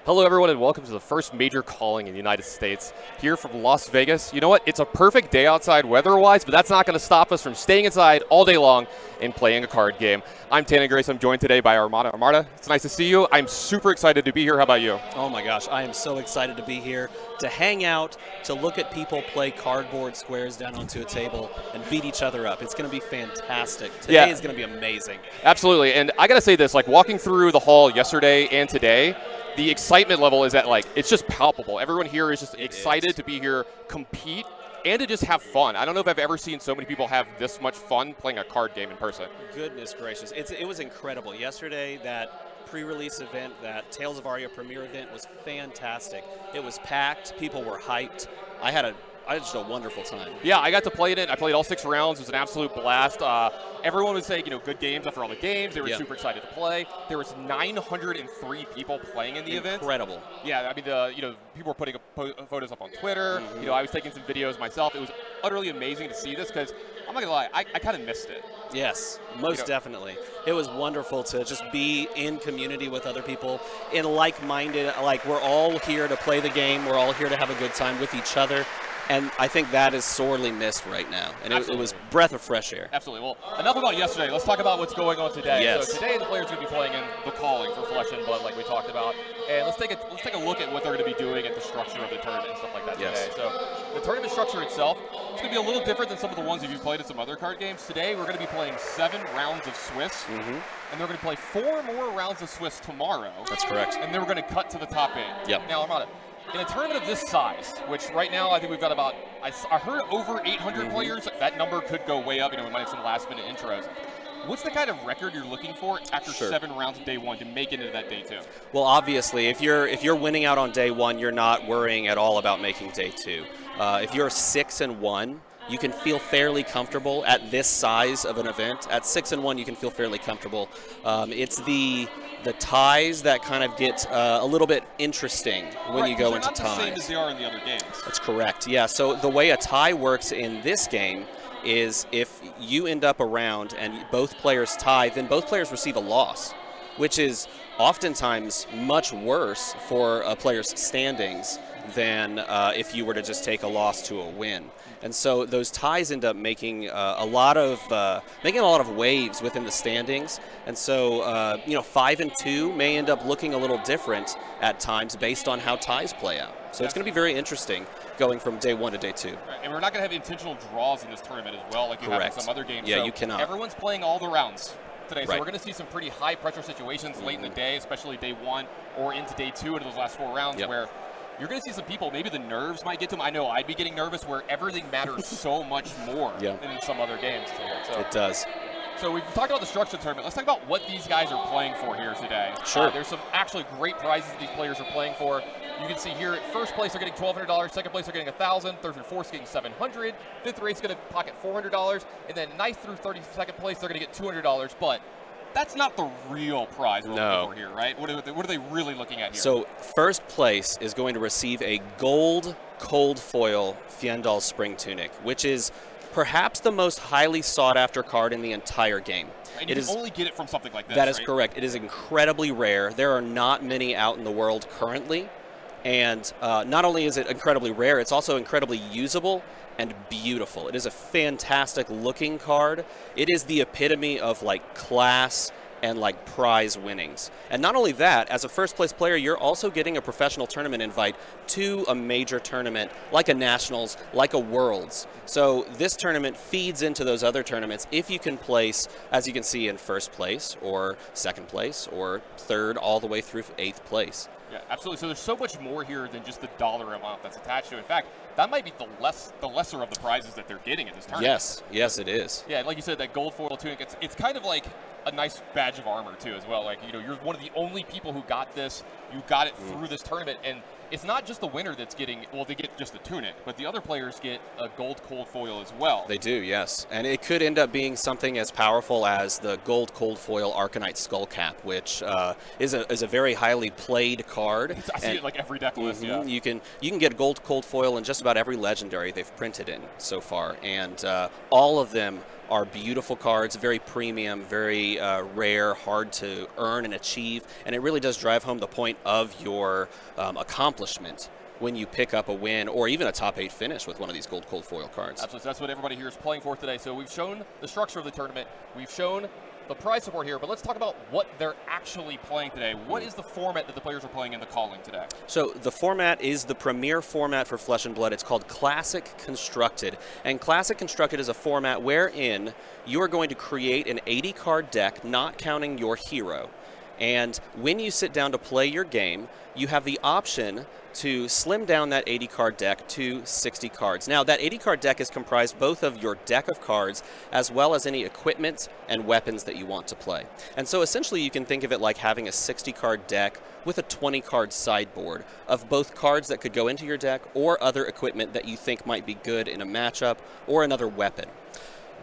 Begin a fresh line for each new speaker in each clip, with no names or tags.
Hello, everyone, and welcome to the first major calling in the United States here from Las Vegas. You know what? It's a perfect day outside weather-wise, but that's not going to stop us from staying inside all day long and playing a card game. I'm Tana Grace. I'm joined today by Armada. Armada, it's nice to see you. I'm super excited to be here. How about you?
Oh my gosh, I am so excited to be here, to hang out, to look at people play cardboard squares down onto a table and beat each other up. It's going to be fantastic. Today is going to be amazing.
Absolutely, and I got to say this, like walking through the hall yesterday and today, the excitement level is at it's just palpable. Everyone here is just excited to be here, compete, and to just have fun. I don't know if I've ever seen so many people have this much fun playing a card game in person.
Goodness gracious. It was incredible. Yesterday, that pre-release event, that Tales of Aria premiere event was fantastic. It was packed. People were hyped. I had just a wonderful time.
Yeah, I got to play it. I played all 6 rounds. It was an absolute blast. Everyone was saying, good games after all the games. They were super excited to play. There was 903 people playing in the event.
Incredible.
Yeah, I mean, people were putting photos up on Twitter. I was taking some videos myself. It was utterly amazing to see this because I'm not gonna lie, I kind of missed it.
Yes, most definitely. It was wonderful to just be in community with other people, in like-minded. Like, we're all here to play the game. We're all here to have a good time with each other. And I think that is sorely missed right now. And it was breath of fresh air.
Absolutely. Well, enough about yesterday. Let's talk about what's going on today.
Yes.
So today the players are going to be playing in the calling for Flesh and Blood, like we talked about. And let's take a look at what they're going to be doing at the structure of the tournament and stuff like that today. So the tournament structure itself is going to be a little different than some of the ones that you've played in some other card games. Today we're going to be playing 7 rounds of Swiss. And they're going to play 4 more rounds of Swiss tomorrow.
That's correct.
And then we're going to cut to the top 8.
Yep.
Now, Armada, in a tournament of this size, which right now I think we've got about, I heard over 800 players. That number could go way up. We might have some last-minute intros. What's the kind of record you're looking for after 7 rounds of day 1 to make it into that day 2?
Well, obviously, if you're winning out on day 1, you're not worrying at all about making day 2. If you're 6-1, you can feel fairly comfortable at this size of an event. At 6-1, you can feel fairly comfortable. It's the ties that kind of get a little bit interesting when you go into ties.
They're not the same as they are in the other games.
That's correct. Yeah. So the way a tie works in this game is if you end up a round and both players tie, then both players receive a loss, which is oftentimes much worse for a player's standings than if you were to just take a loss to a win. And so those ties end up making a lot of waves within the standings. And so 5-2 may end up looking a little different at times based on how ties play out. So it's going to be very interesting going from day 1 to day 2.
Right. And we're not going to have intentional draws in this tournament as well, like you have in some other games.
Yeah,
so
you cannot.
Everyone's playing all the rounds today, so we're going to see some pretty high pressure situations late in the day, especially day 1 or into day 2 into those last 4 rounds where you're going to see some people, maybe the nerves might get to them. I know I'd be getting nervous where everything matters so much more than in some other games. So
it does.
So we've talked about the structure of the tournament. Let's talk about what these guys are playing for here today.
Sure.
There's some actually great prizes that these players are playing for. You can see here at first place they're getting $1,200, second place they're getting $1,000, third and fourth getting $700, fifth race going to pocket $400, and then ninth through 32nd place they're going to get $200. But that's not the real prize we're looking for here, right? What are they really looking at here?
So first place is going to receive a gold cold foil Fiendal Spring Tunic, which is perhaps the most highly sought-after card in the entire game.
And you can only get it from something like this,
That is correct. It is incredibly rare. There are not many out in the world currently. And not only is it incredibly rare, it's also incredibly usable and beautiful. It is a fantastic looking card. It is the epitome of class and prize winnings. And not only that, as a first place player, you're also getting a professional tournament invite to a major tournament like a Nationals, like a Worlds. So this tournament feeds into those other tournaments if you can place, as you can see, in first place or second place or third all the way through 8th place.
Yeah, absolutely. So there's so much more here than just the dollar amount that's attached to it. In fact, that might be the lesser of the prizes that they're getting at this tournament.
Yes, it is.
Yeah, like you said, that gold foil tunic, it's kind of like a nice badge of armor too, as well. You're one of the only people who got this. You got it through this tournament, and it's not just the winner that's getting. Well, they get just the tunic, but the other players get a gold cold foil as well.
They do, yes, and it could end up being something as powerful as the gold cold foil Arcanite Skull Cap, which is a very highly played card.
I see it every deck list. Yeah,
you can get gold cold foil in just about every legendary they've printed in so far, and all of them are beautiful cards, very premium, very rare, hard to earn and achieve, and it really does drive home the point of your accomplishment when you pick up a win or even a top 8 finish with one of these gold cold foil cards.
Absolutely. That's what everybody here is playing for today. So we've shown the structure of the tournament. We've shown the prize support here, but let's talk about what they're actually playing today. What is the format that the players are playing in the calling today? So
the format is the premier format for Flesh and Blood. It's called Classic Constructed. And Classic Constructed is a format wherein you are going to create an 80-card deck, not counting your hero. And when you sit down to play your game, you have the option to slim down that 80-card deck to 60 cards. Now, that 80-card deck is comprised both of your deck of cards as well as any equipment and weapons that you want to play. And so essentially you can think of it like having a 60-card deck with a 20-card sideboard of both cards that could go into your deck or other equipment that you think might be good in a matchup or another weapon.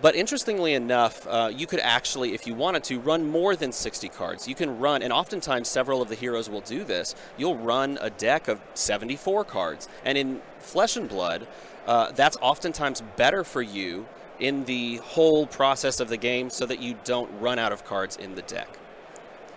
But interestingly enough, you could actually, if you wanted to, run more than 60 cards. You can run, and oftentimes several of the heroes will do this, you'll run a deck of 74 cards. And in Flesh and Blood, that's oftentimes better for you in the whole process of the game so that you don't run out of cards in the deck.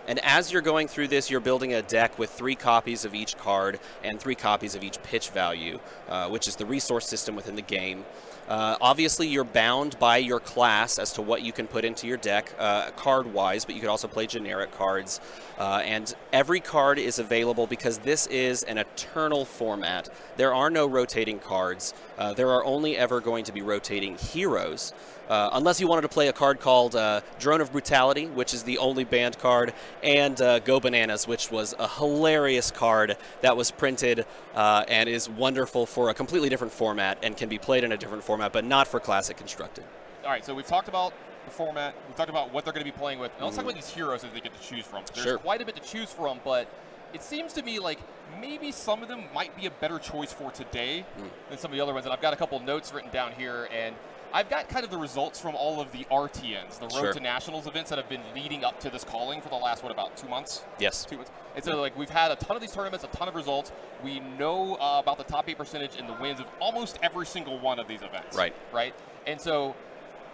And as you're going through this, you're building a deck with 3 copies of each card and 3 copies of each pitch value, which is the resource system within the game. Obviously, you're bound by your class as to what you can put into your deck card-wise, but you could also play generic cards. And every card is available because this is an eternal format. There are no rotating cards. There are only ever going to be rotating heroes. Unless you wanted to play a card called Drone of Brutality, which is the only banned card, and Go Bananas, which was a hilarious card that was printed and is wonderful for a completely different format and can be played in a different format, but not for Classic Constructed. All right, so we've talked about the format, we've talked about what they're going to be playing with. Now let's talk about these heroes that they get to choose from. There's quite a bit to choose from, but it seems to me like maybe some of them might be a better choice for today than some of the other ones. And I've got a couple notes written down here, and I've got kind of the results from all of the RTNs, the Road to Nationals events that have been leading up to this calling for the last, what, about 2 months? Yes. 2 months. And so, like, we've had a ton of these tournaments, a ton of results. We know about the top 8 percentage and the wins of almost every single one of these events. Right. Right? And so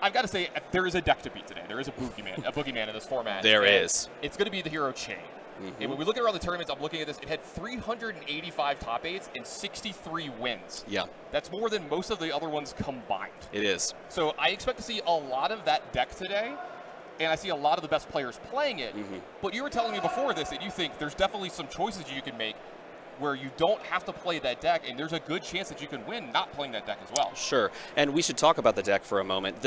I've got to say, there is a deck to beat today. There is a boogeyman in this format. There is. It's going to be the hero Chane. And when we look at around the tournaments, I'm looking at this, it had 385 top 8s and 63 wins. Yeah. That's more than most of the other ones combined. It is. So I expect to see a lot of that deck today, and I see a lot of the best players playing it. But you were telling me before this that you think there's definitely some choices you can make where you don't have to play that deck, and there's a good chance that you can win not playing that deck as well. Sure, and we should talk about the deck for a moment.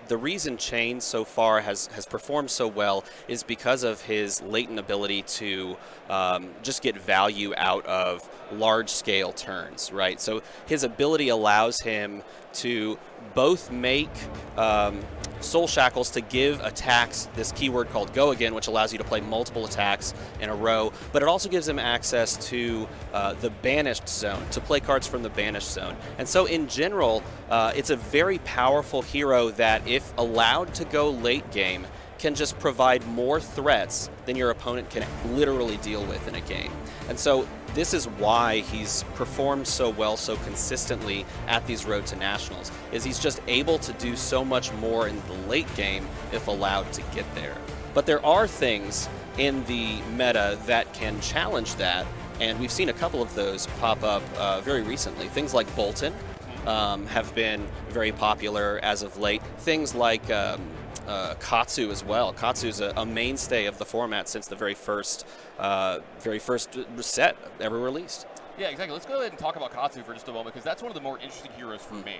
The reason Chane so far has performed so well is because of his latent ability to just get value out of large-scale turns, right? So his ability allows him to both make soul shackles to give attacks this keyword called go again, which allows you to play multiple attacks in a row, but it also gives him access to the banished zone, to play cards from the banished zone. And so in general, it's a very powerful hero that, if allowed to go late game, can just provide more threats than your opponent can literally deal with in a game. And so this is why he's performed so well, so consistently at these Road to Nationals, is he's just able to do so much more in the late game if allowed to get there. But there are things in the meta that can challenge that, and we've seen a couple of those pop up very recently. Things like Bolton have been very popular as of late. Things like Katsu as well. Katsu's a mainstay of the format since the very first set ever released. Yeah, exactly. Let's go ahead and talk about Katsu for just a moment, because that's one of the more interesting heroes for me.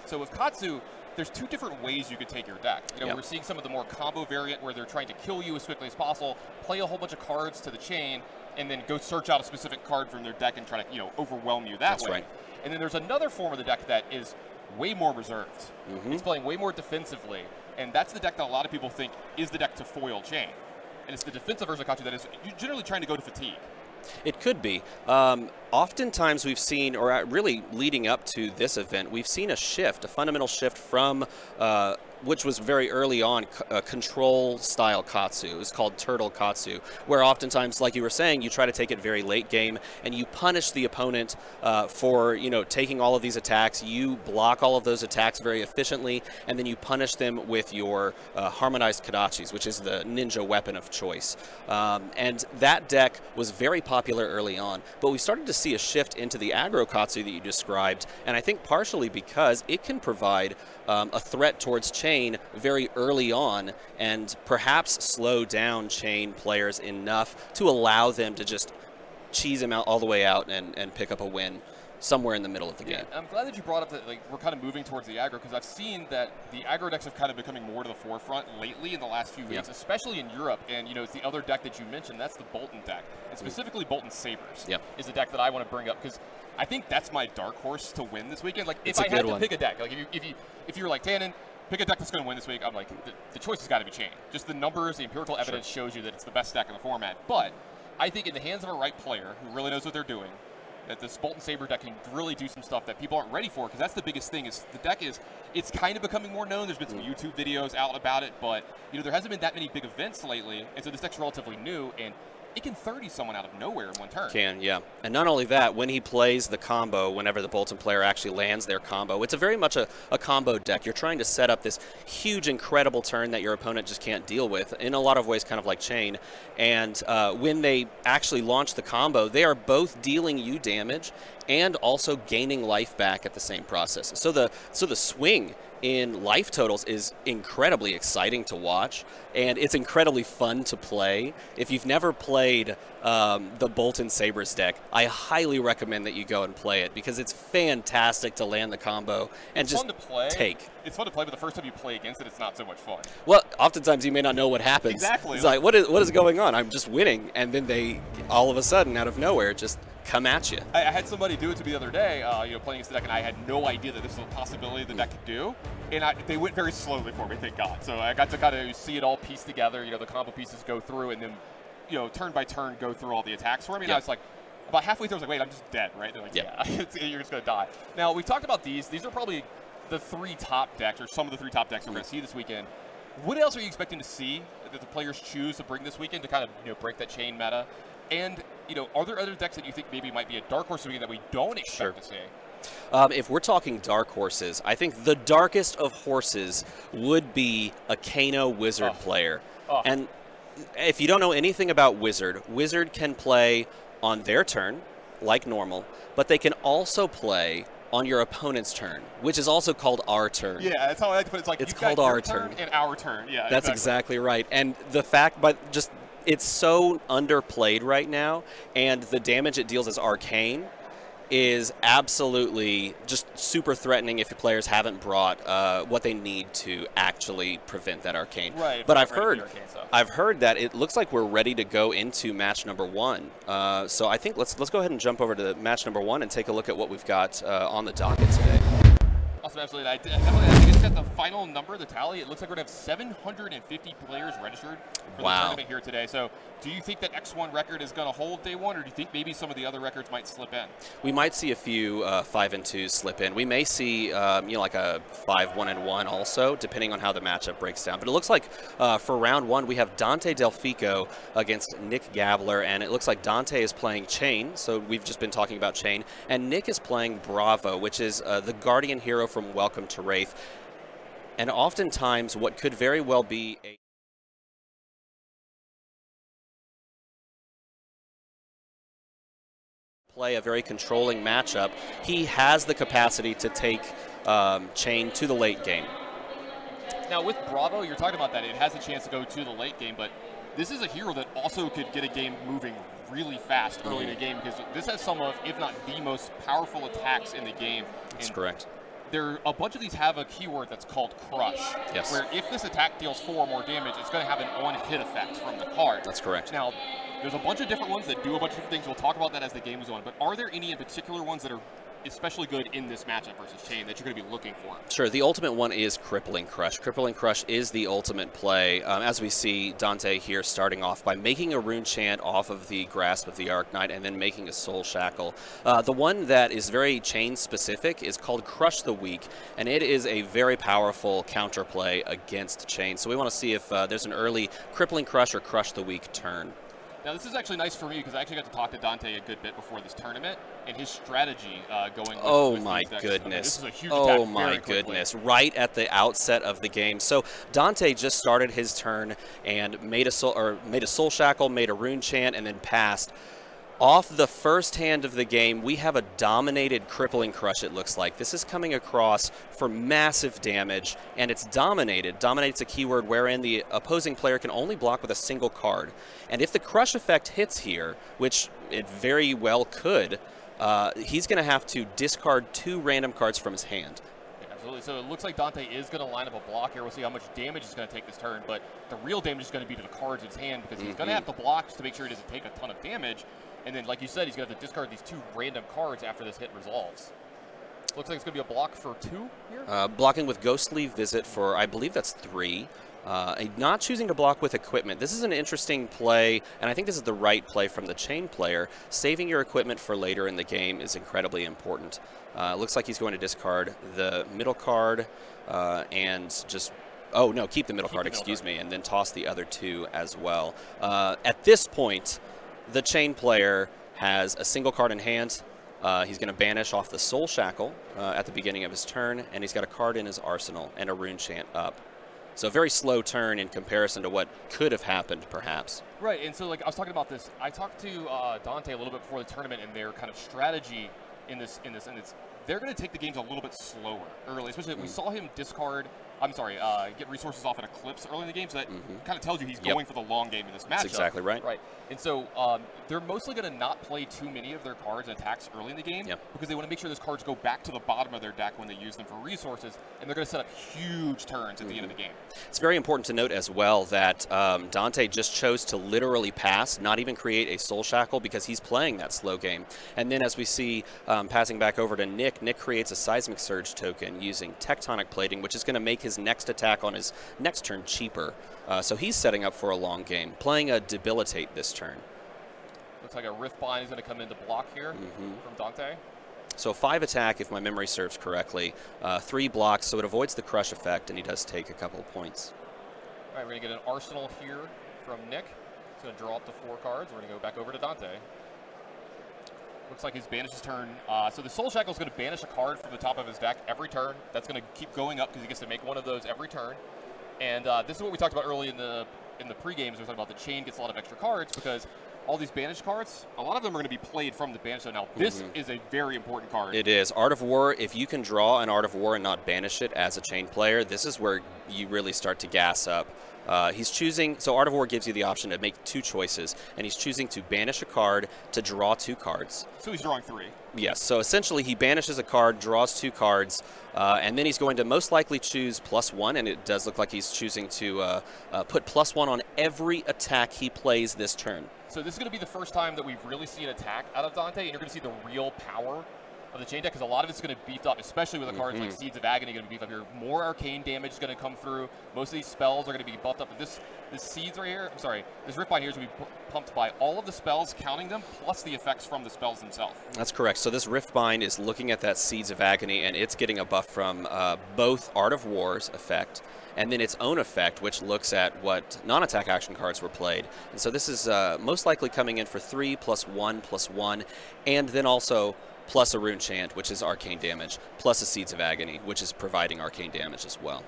So with Katsu, there's 2 different ways you could take your deck. You know, we're seeing some of the more combo variant where they're trying to kill you as quickly as possible, play a whole bunch of cards to the chain, and then go search out a specific card from their deck and try to, you know, overwhelm you that way. Right. And then there's another form of the deck that is way more reserved. It's playing way more defensively, and that's the deck that a lot of people think is the deck to foil Chane. And it's the defensive version of Katsu that is generally trying to go to fatigue. It could be. Oftentimes we've seen, or really leading up to this event, we've seen a shift, a fundamental shift from which was very early on, control-style Katsu. It was called Turtle Katsu, where oftentimes, like you were saying, you try to take it very late game, and you punish the opponent for, taking all of these attacks. You block all of those attacks very efficiently, and then you punish them with your harmonized Kadachis, which is the ninja weapon of choice. And that deck was very popular early on, but we started to see a shift into the aggro Katsu that you described, and I think partially because it can provide a threat towards Chane very early on and perhaps slow down Chane players enough to allow them to just cheese him out all the way out and pick up a win somewhere in the middle of the game.
I'm glad that you brought up that we're kind of moving towards the aggro, because I've seen that the aggro decks have kind of becoming more to the forefront lately in the last few weeks, especially in Europe. And it's the other deck that you mentioned, that's the Bolton deck, and specifically Bolton Sabers is the deck that I want to bring up, because I think that's my dark horse to win this weekend. Like, if I had to pick a deck, like if you're like, Tannen, pick a deck that's going to win this week, I'm like, the choice has got to be Chane. Just the numbers, the empirical evidence shows you that it's the best deck in the format. But I think in the hands of a right player who really knows what they're doing, that this Bolton Saber deck can really do some stuff that people aren't ready for, because that's the biggest thing. Is the deck it's kind of becoming more known. There's been some YouTube videos out about it, but there hasn't been that many big events lately, and so this deck's relatively new, and it can 30 someone out of nowhere in one turn.
And not only that, when he plays the combo, whenever the Bolton player actually lands their combo, it's a very much a combo deck. You're trying to set up this huge, incredible turn that your opponent just can't deal with, in a lot of ways kind of like Chane. And when they actually launch the combo, they are both dealing you damage and also gaining life back at the same process. So the swing in life totals is incredibly exciting to watch, and it's incredibly fun to play. If you've never played the Bolton Sabres deck, I highly recommend that you go and play it, because it's fantastic to land the combo and just take.
It's fun to play, but the first time you play against it, it's not so much fun.
Well, oftentimes you may not know what happens.
Exactly.
It's like, what is going on? I'm just winning, and then they, all of a sudden, out of nowhere, just come at you.
I had somebody do it to me the other day, playing against the deck, and I had no idea that this was a possibility the deck could do. And they went very slowly for me, thank God. So I got to kind of see it all pieced together. The combo pieces go through, and then, turn by turn, go through all the attacks for me. And I was like, about halfway through, I was like, wait, I'm just dead, right? They're like, yeah, you're just going to die. Now, we talked about these. These are probably the 3 top decks, or some of the 3 top decks we're going to see this weekend. What else are you expecting to see that the players choose to bring this weekend to kind of, break that Chane meta? And, are there other decks that you think maybe might be a dark horse weekend that we don't expect to see?
If we're talking dark horses, I think the darkest of horses would be a Kano Wizard player. And if you don't know anything about Wizard can play on their turn, like normal, but they can also play on your opponent's turn, which is also called our turn.
Yeah, that's how I like to put it. It's like,
it's called our turn
and our turn. Yeah,
that's exactly right. And the fact, but just it's so underplayed right now, and the damage it deals as arcane is absolutely just super threatening if your players haven't brought what they need to actually prevent that arcane.
Right.
But I've heard that it looks like we're ready to go into match number 1. So I think let's go ahead and jump over to match number 1 and take a look at what we've got on the docket today.
Awesome, absolutely. I think it's got the final number, the tally. It looks like we're going to have 750 players registered for the tournament here today. So do you think that X1 record is going to hold day 1, or do you think maybe some of the other records might slip in?
We might see a few 5 and 2s slip in. We may see like a 5-1-1 also, depending on how the matchup breaks down. But it looks like for round 1 we have Dante Delfico against Nick Gabler, and it looks like Dante is playing Chane. So we've just been talking about Chane, and Nick is playing Bravo, which is the Guardian hero from Welcome to Wraith. And oftentimes what could very well be a play a very controlling matchup, he has the capacity to take Chane to the late game.
Now with Bravo, you're talking about that. It has a chance to go to the late game, but this is a hero that also could get a game moving really fast early in the game, because this has some of, if not the most powerful attacks in the game.
That's correct.
A bunch of these have a keyword that's called Crush, where if this attack deals 4 or more damage, it's going to have an on-hit effect from the card.
That's correct.
Now, there's a bunch of different ones that do a bunch of different things. We'll talk about that as the game goes on, but are there any in particular ones that are especially good in this matchup versus Chane that you're going to be looking for?
Sure. The ultimate one is Crippling Crush. Crippling Crush is the ultimate play. As we see Dante here starting off by making a Rune Chant off of the grasp of the Arcanine and then making a Soul Shackle. The one that is very Chane specific is called Crush the Weak, and it is a very powerful counterplay against Chane. So we want to see if there's an early Crippling Crush or Crush the Weak turn.
Now, this is actually nice for me because I actually got to talk to Dante a good bit before this tournament, and his strategy going with
oh
with
my
these
goodness.
This is a huge
oh
attack
my
very
goodness.
quickly.
Right at the outset of the game. So Dante just started his turn and made a Soul Shackle, made a Rune Chant, and then passed. Off the first hand of the game, we have a dominated Crippling Crush, it looks like. This is coming across for massive damage, and it's dominated. Dominate's a keyword wherein the opposing player can only block with a single card. And if the Crush effect hits here, which it very well could, he's going to have to discard 2 random cards from his hand.
Absolutely. So it looks like Dante is going to line up a block here. We'll see how much damage he's going to take this turn, but the real damage is going to be to the cards in his hand because he's going to have to block just to make sure he doesn't take a ton of damage. And then, like you said, he's going to have to discard these 2 random cards after this hit resolves. Looks like it's going to be a block for 2 here.
Blocking with Ghostly Visit for, I believe that's 3. Not choosing to block with equipment. This is an interesting play, and I think this is the right play from the Chane player. Saving your equipment for later in the game is incredibly important. Looks like he's going to discard the middle card and just... Oh, no, keep the middle card, excuse me, and then toss the other 2 as well. At this point, the Chane player has a single card in hand. He's going to banish off the Soul Shackle at the beginning of his turn, and he's got a card in his arsenal and a Rune Chant up. So a very slow turn in comparison to what could have happened, perhaps.
Right, and so like I was talking about this, I talked to Dante a little bit before the tournament, and their kind of strategy in this, and it's they're going to take the games a little bit slower early, especially we saw him get resources off an Eclipse early in the game, so that kind of tells you he's going for the long game in this matchup.
That's exactly right.
Right, and so they're mostly going to not play too many of their cards and attacks early in the game because they want to make sure those cards go back to the bottom of their deck when they use them for resources, and they're going to set up huge turns at the end of the game.
It's very important to note as well that Dante just chose to literally pass, not even create a Soul Shackle because he's playing that slow game. And then as we see passing back over to Nick creates a Seismic Surge token using Tectonic Plating, which is going to make his next attack on his next turn cheaper. So he's setting up for a long game, playing a Debilitate this turn.
Looks like a Rift Bind is going to come in to block here from Dante.
So 5 attack, if my memory serves correctly, 3 blocks, so it avoids the Crush effect, and he does take a couple of points.
All right, we're going to get an Arsenal here from Nick. He's going to draw up to 4 cards. We're going to go back over to Dante. Looks like he's banished his turn. So the Soul Shackle is going to banish a card from the top of his deck every turn. That's going to keep going up because he gets to make one of those every turn. And this is what we talked about early in the pre-games. We were talking about the Chane gets a lot of extra cards because all these banished cards, a lot of them are going to be played from the banish. So now this is a very important card.
It is. Art of War, if you can draw an Art of War and not banish it as a Chane player, this is where you really start to gas up. He's choosing, so Art of War gives you the option to make 2 choices, and he's choosing to banish a card to draw 2 cards.
So he's drawing 3.
Yes, so essentially he banishes a card, draws 2 cards, and then he's going to most likely choose +1, and it does look like he's choosing to put +1 on every attack he plays this turn.
So this is going to be the first time that we've really seen an attack out of Dante, and you're going to see the real power of the Chane deck, because a lot of it's going to be beefed up, especially with the cards like Seeds of Agony going to be beefed up here. More arcane damage is going to come through. Most of these spells are going to be buffed up. But this Seeds right here, I'm sorry, this Rift Bind here is going to be pumped by all of the spells, counting them, plus the effects from the spells themselves.
That's correct. So this Rift Bind is looking at that Seeds of Agony, and it's getting a buff from both Art of War's effect and then its own effect, which looks at what non-attack action cards were played. And so this is most likely coming in for 3 +1/+1, and then also plus a Rune Chant, which is arcane damage, plus a Seeds of Agony, which is providing arcane damage as well.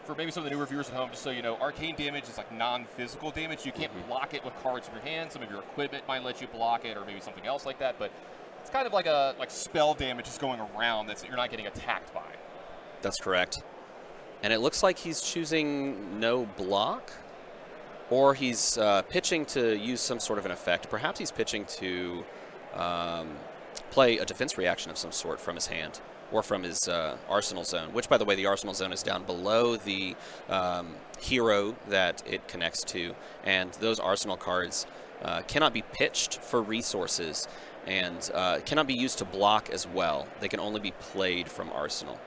For maybe some of the newer viewers at home, just so you know, arcane damage is like non-physical damage. You can't block it with cards from your hand. Some of your equipment might let you block it, or maybe something else like that, but it's kind of like a spell damage is going around that you're not getting attacked by.
That's correct. And it looks like he's choosing no block, or he's pitching to use some sort of an effect. Perhaps he's pitching to play a defense reaction of some sort from his hand or from his arsenal zone, which, by the way, the arsenal zone is down below the hero that it connects to, and those arsenal cards cannot be pitched for resources and cannot be used to block as well. They can only be played from arsenal.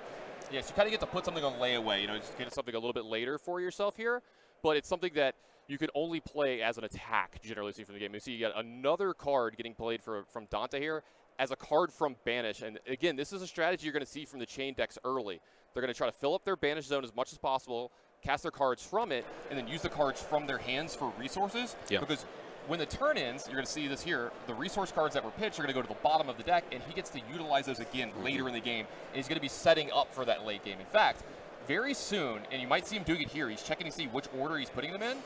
Yeah, so you kind of get to put something on layaway, you know, just get something a little bit later for yourself here, but it's something that you can only play as an attack, generally speaking, from the game. You see you got another card getting played from Dante here as a card from Banish, and again, this is a strategy you're going to see from the Chane decks early. They're going to try to fill up their Banish zone as much as possible, cast their cards from it, and then use the cards from their hands for resources, because when the turn ends, you're going to see this here, the resource cards that were pitched are going to go to the bottom of the deck, and he gets to utilize those again later in the game, and he's going to be setting up for that late game. In fact, very soon, and you might see him doing it here, he's checking to see which order he's putting them in.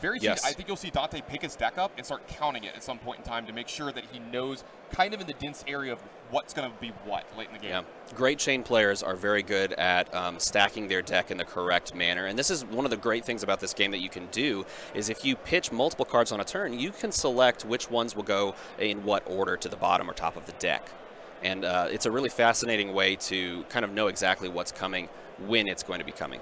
Very soon, I think you'll see Dante pick his deck up and start counting it at some point in time to make sure that he knows kind of in the dense area of what's going to be what late in the game.
Yeah. Great Chane players are very good at stacking their deck in the correct manner, and this is one of the great things about this game that you can do is if you pitch multiple cards on a turn, you can select which ones will go in what order to the bottom or top of the deck. And it's a really fascinating way to kind of know exactly what's coming when it's going to be coming.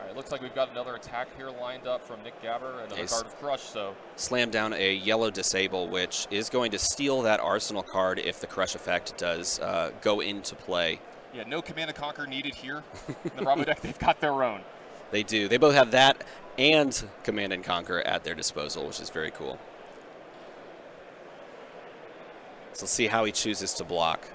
It looks like we've got another attack here lined up from Nick Gabler, another card of Crush. So
slam down a yellow disable, which is going to steal that arsenal card if the Crush effect does go into play.
Yeah, no Command and Conquer needed here. In the Bravo deck, they've got their own.
They do. They both have that and Command and Conquer at their disposal, which is very cool. So let's see how he chooses to block.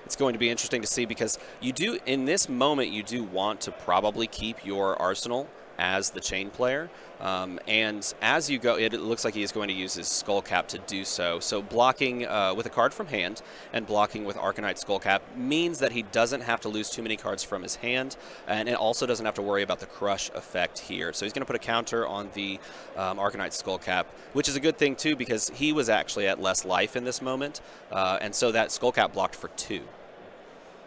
It's going to be interesting to see because you do, in this moment, you do want to probably keep your arsenal as the Chane player. And as you go, it looks like he's going to use his Skullcap to do so. So blocking with a card from hand and blocking with Arcanite Skullcap means that he doesn't have to lose too many cards from his hand, and it also doesn't have to worry about the Crush effect here. So he's going to put a counter on the Arcanite Skullcap, which is a good thing too because he was actually at less life in this moment, and so that Skullcap blocked for 2.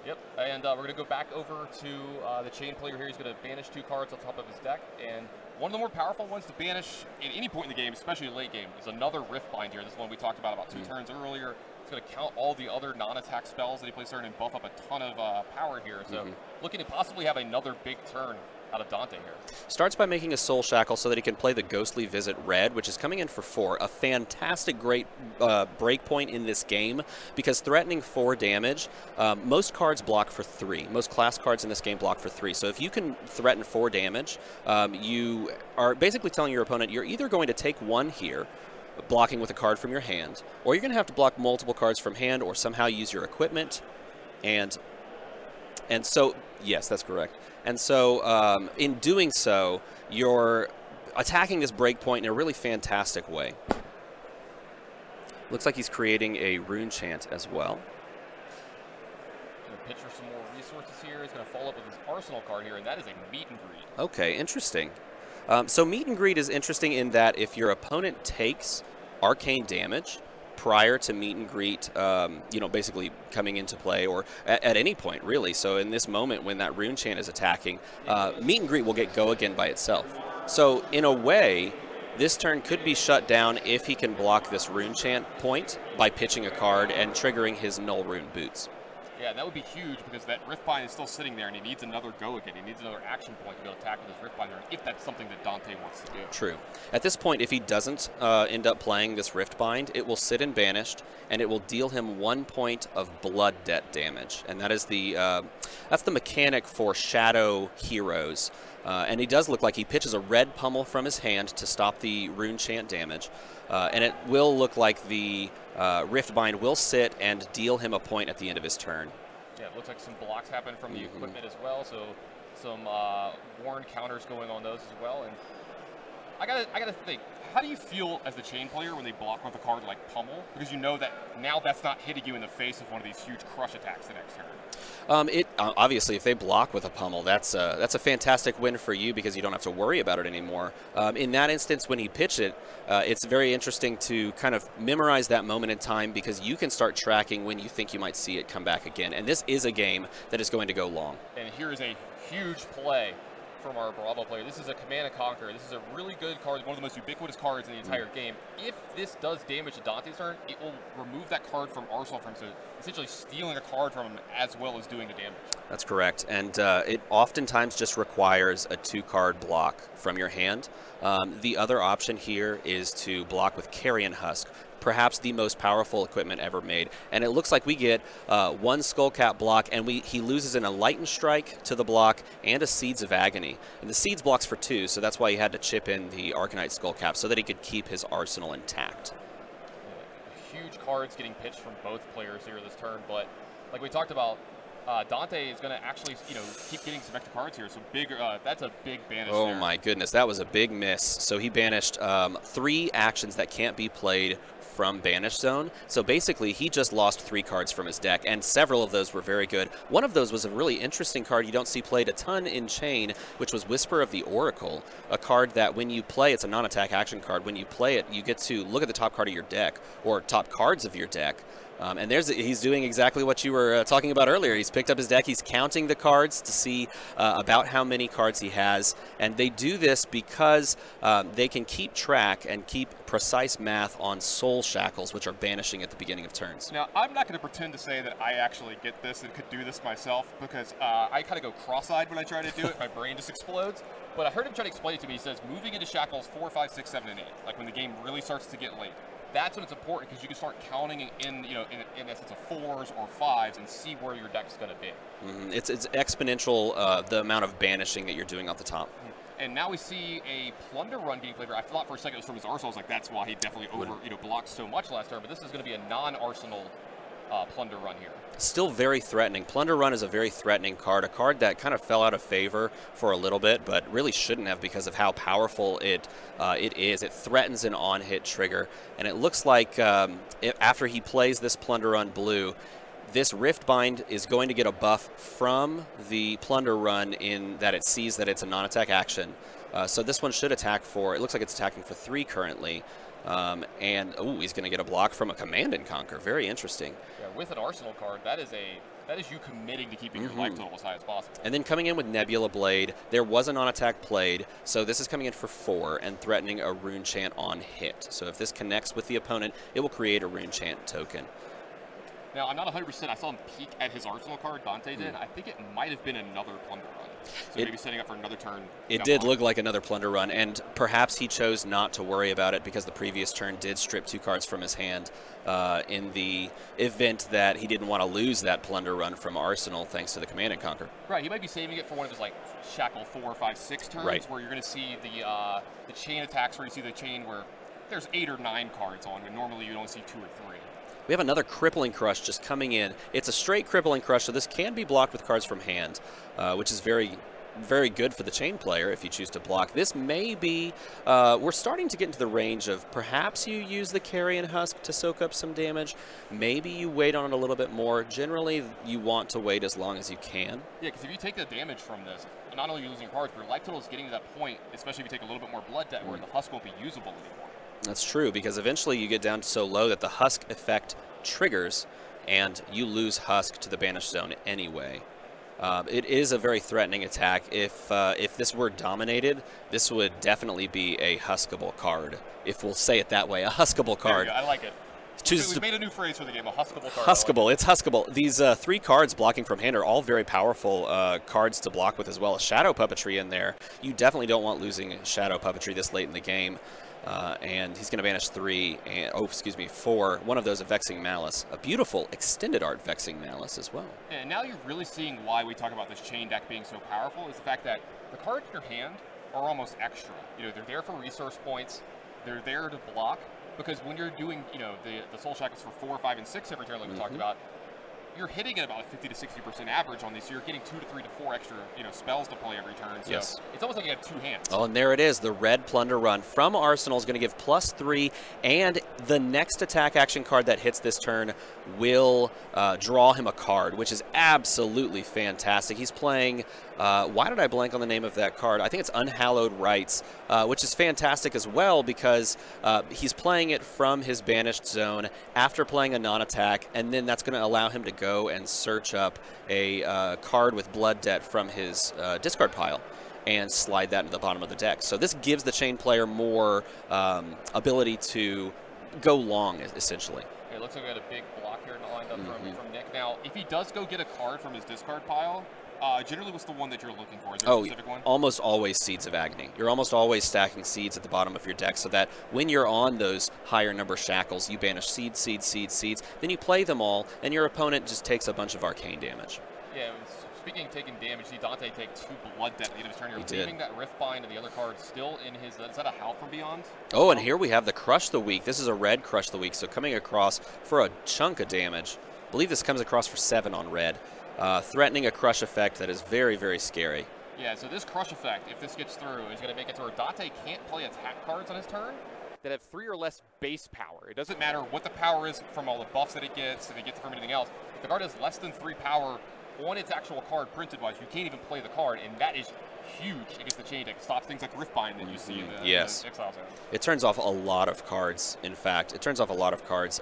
Yep, and we're going to go back over to the Chane player here. He's going to banish 2 cards on top of his deck, and one of the more powerful ones to banish at any point in the game, especially late game, is another Riftbind here. This is one we talked about 2 turns earlier. It's going to count all the other non-attack spells that he plays turn and buff up a ton of power here. So looking to possibly have another big turn out of Dante here.
Starts by making a Soul Shackle so that he can play the Ghostly Visit red, which is coming in for 4. A fantastic, great break point in this game because threatening 4 damage, most cards block for 3. Most class cards in this game block for 3. So if you can threaten 4 damage, you are basically telling your opponent you're either going to take 1 here, blocking with a card from your hand, or you're going to have to block multiple cards from hand or somehow use your equipment. And so, yes, that's correct. And so, in doing so, you're attacking this breakpoint in a really fantastic way. Looks like he's creating a rune chant as well.
Going to pitch for some more resources here. He's going to follow up with his arsenal card here, and that is a meet and greet.
Okay, interesting. So meet and greet is interesting in that if your opponent takes arcane damage prior to meet and greet, you know, basically coming into play, or at any point, really. So in this moment when that rune chant is attacking, meet and greet will get go again by itself. So in a way, this turn could be shut down if he can block this rune chant point by pitching a card and triggering his null rune boots.
Yeah, that would be huge because that Riftbind is still sitting there and he needs another go again. He needs another action point to be able to attack with his Riftbind if that's something that Dante wants to do. True.
At this point, if he doesn't end up playing this Riftbind, it will sit in banished and it will deal him 1 point of blood debt damage. And that is that's the mechanic for shadow heroes. And he does look like he pitches a red pummel from his hand to stop the rune chant damage. And it will look like the Riftbind will sit and deal him a point at the end of his turn.
Yeah, it looks like some blocks happen from the equipment as well, so some warn counters going on those as well. And I gotta think, how do you feel as the Chane player when they block with a card like Pummel? Because you know that now that's not hitting you in the face of one of these huge crush attacks the next turn.
Obviously, if they block with a Pummel, that's a fantastic win for you because you don't have to worry about it anymore. In that instance, when he pitched it, it's very interesting to kind of memorize that moment in time because you can start tracking when you think you might see it come back again. And this is a game that is going to go long.
And here is a huge play from our Bravo player. This is a Command and Conquer. This is a really good card, one of the most ubiquitous cards in the entire game. If this does damage to Dante's turn, it will remove that card from Arsenal from him, so essentially stealing a card from him as well as doing the damage.
That's correct, and it oftentimes just requires a 2-card block from your hand. The other option here is to block with Carrion Husk, perhaps the most powerful equipment ever made. And it looks like we get 1 Skullcap block, and he loses an Enlightened Strike to the block and a Seeds of Agony. And the Seeds blocks for 2, so that's why he had to chip in the Arcanite Skullcap so that he could keep his arsenal intact.
Huge cards getting pitched from both players here this turn, but like we talked about, Dante is going to actually, keep getting some extra cards here. So that's a big banish.
Oh
there.
My goodness, that was a big miss. So he banished 3 actions that can't be played from Banish Zone. So basically, he just lost 3 cards from his deck, and several of those were very good. One of those was a really interesting card you don't see played a ton in Chane, which was Whisper of the Oracle, a card that when you play, it's a non-attack action card. When you play it, you get to look at the top card of your deck, or top cards of your deck. And he's doing exactly what you were talking about earlier. He's picked up his deck. He's counting the cards to see about how many cards he has. And they do this because they can keep track and keep precise math on Soul Shackles, which are banishing at the beginning of turns.
Now, I'm not going to pretend to say that I actually get this and could do this myself, because I kind of go cross-eyed when I try to do it. My brain just explodes. But I heard him try to explain it to me. He says, moving into Shackles 4, 5, 6, 7, and 8, like when the game really starts to get late. That's when it's important, because you can start counting in essence of 4s or 5s and see where your deck's going to be.
It's exponential, the amount of banishing that you're doing off the top.
And now we see a Plunder Run gameplay. I thought for a second it was from his Arsenal. I was like, that's why he definitely blocked so much last turn. But this is going to be a non-Arsenal Plunder Run here.
Still very threatening. Plunder Run is a very threatening card, a card that kind of fell out of favor for a little bit, but really shouldn't have because of how powerful it is. It threatens an on-hit trigger, and it looks like after he plays this Plunder Run blue, this Riftbind is going to get a buff from the Plunder Run in that it sees that it's a non-attack action. So this one should attack for, it looks like it's attacking for 3 currently. And he's going to get a block from a Command and Conquer. Very interesting.
Yeah, with an Arsenal card, that is you committing to keeping your life total as high as possible.
And then coming in with Nebula Blade, there was a non-attack played, so this is coming in for 4 and threatening a Rune Chant on hit. So if this connects with the opponent, it will create a Rune Chant token.
Now, I'm not 100%. I saw him peek at his Arsenal card, Dante did. I think it might have been another Plunder Run. So maybe setting up for another turn.
It did look like another Plunder Run, and perhaps he chose not to worry about it because the previous turn did strip 2 cards from his hand in the event that he didn't want to lose that Plunder Run from Arsenal thanks to the Command and Conquer.
Right, he might be saving it for one of his Shackle 4, 5, 6 turns, where you're going to see the chain attacks, where you see the chain where there's 8 or 9 cards on, and normally you don't see 2 or 3.
We have another Crippling Crush just coming in. It's a straight Crippling Crush, so this can be blocked with cards from hand, which is very, very good for the Chane player if you choose to block. This may be, we're starting to get into the range of perhaps you use the Carrion Husk to soak up some damage. Maybe you wait on it a little bit more. Generally, you want to wait as long as you can.
Yeah, because if you take the damage from this, not only are you losing your cards, but your life total is getting to that point, especially if you take a little bit more blood debt, where the Husk won't be usable anymore.
That's true, because eventually you get down so low that the Husk effect triggers, and you lose Husk to the Banish Zone anyway. It is a very threatening attack. If this were dominated, this would definitely be a Huskable card, if we'll say it that way, a Huskable card.
I like it. We made a new phrase for the game, a Huskable card.
Huskable, it's Huskable. These 3 cards blocking from hand are all very powerful cards to block with as well. Shadow Puppetry in there. You definitely don't want losing Shadow Puppetry this late in the game. And he's going to banish 3, and 4. One of those a Vexing Malice. A beautiful extended art Vexing Malice as well.
And now you're really seeing why we talk about this Chane deck being so powerful, is the fact that the cards in your hand are almost extra. They're there for resource points. They're there to block, because when you're doing, the Soul Shackles for 4, 5, and 6 every turn, like we talked about, you're hitting at about a 50 to 60% average on these, so you're getting 2 to 3 to 4 extra, spells to play every turn. So it's almost like you have 2 hands.
Oh, and there it is. The red Plunder Run from Arsenal is going to give +3, and the next attack action card that hits this turn will draw him a card, which is absolutely fantastic. He's playing, why did I blank on the name of that card? I think it's Unhallowed Rites, which is fantastic as well, because he's playing it from his Banished Zone after playing a non-attack, and then that's going to allow him to go and search up a card with Blood Debt from his discard pile. and slide that into the bottom of the deck. So this gives the Chane player more ability to go long, essentially.
It looks like we got a big block here lined up from Nick. Now, if he does go get a card from his discard pile, generally what's the one that you're looking for? Is there a specific one?
Almost always Seeds of Agony. You're almost always stacking seeds at the bottom of your deck so that when you're on those higher number shackles, you banish seeds, seeds, seeds, seeds, then you play them all, and your opponent just takes a bunch of arcane damage.
Yeah, speaking of taking damage, see Dante take 2 blood debt at the end of his turn. You're leaving that Riftbind and the other card still in his... Is that a Howl from Beyond?
Oh, and here we have the Crush the Weak. This is a red Crush the Weak, so coming across for a chunk of damage. I believe this comes across for 7 on red. Threatening a Crush effect that is very, very scary.
Yeah, so this Crush effect, if this gets through, is going to make it to where Dante can't play attack cards on his turn that have 3 or less base power. It doesn't matter what the power is from all the buffs that it gets, if it gets from anything else. If the card has less than 3 power on its actual card printed-wise, you can't even play the card, and that is huge against the Chane deck. It stops things like Riftbind that you see in the Exile Zone.
It turns off a lot of cards, in fact. It turns off a lot of cards.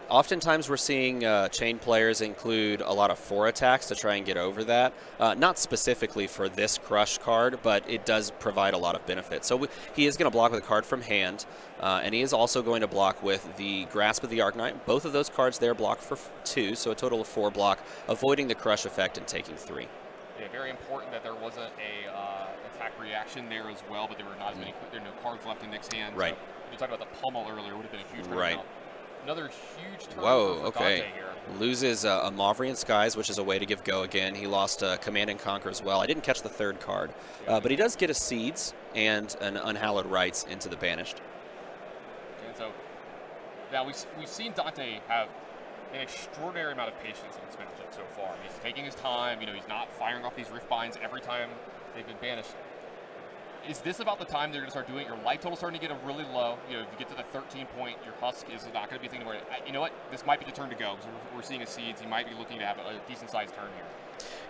Oftentimes we're seeing Chane players include a lot of 4 attacks to try and get over that. Not specifically for this Crush card, but it does provide a lot of benefit. So he is going to block with a card from hand, and he is also going to block with the Grasp of the Arknight. Both of those cards there block for 2, so a total of 4 block, avoiding the Crush effect and taking 3.
Yeah, very important that there wasn't a attack reaction there as well, but there were not as many. There are no cards left in Nick's hand.
Right.
So you talked about the pummel earlier; would have been a huge
right.
Another huge turn
for
Dante here.
Loses a Mavrian Skies, which is a way to give go again. He lost Command and Conquer as well. I didn't catch the 3rd card, but he does get a Seeds and an Unhallowed Rites into the Banished.
And so now we've seen Dante have an extraordinary amount of patience in this matchup so far. He's taking his time. You know, he's not firing off these Riftbinds every time they've been banished. Is this about the time they're going to start doing it? Your life total starting to get really low. You know, if you get to the 13 point, your Husk is not going to be thinking where, you know what, this might be the turn to go. Because we're seeing a Seeds. He might be looking to have a decent sized turn here.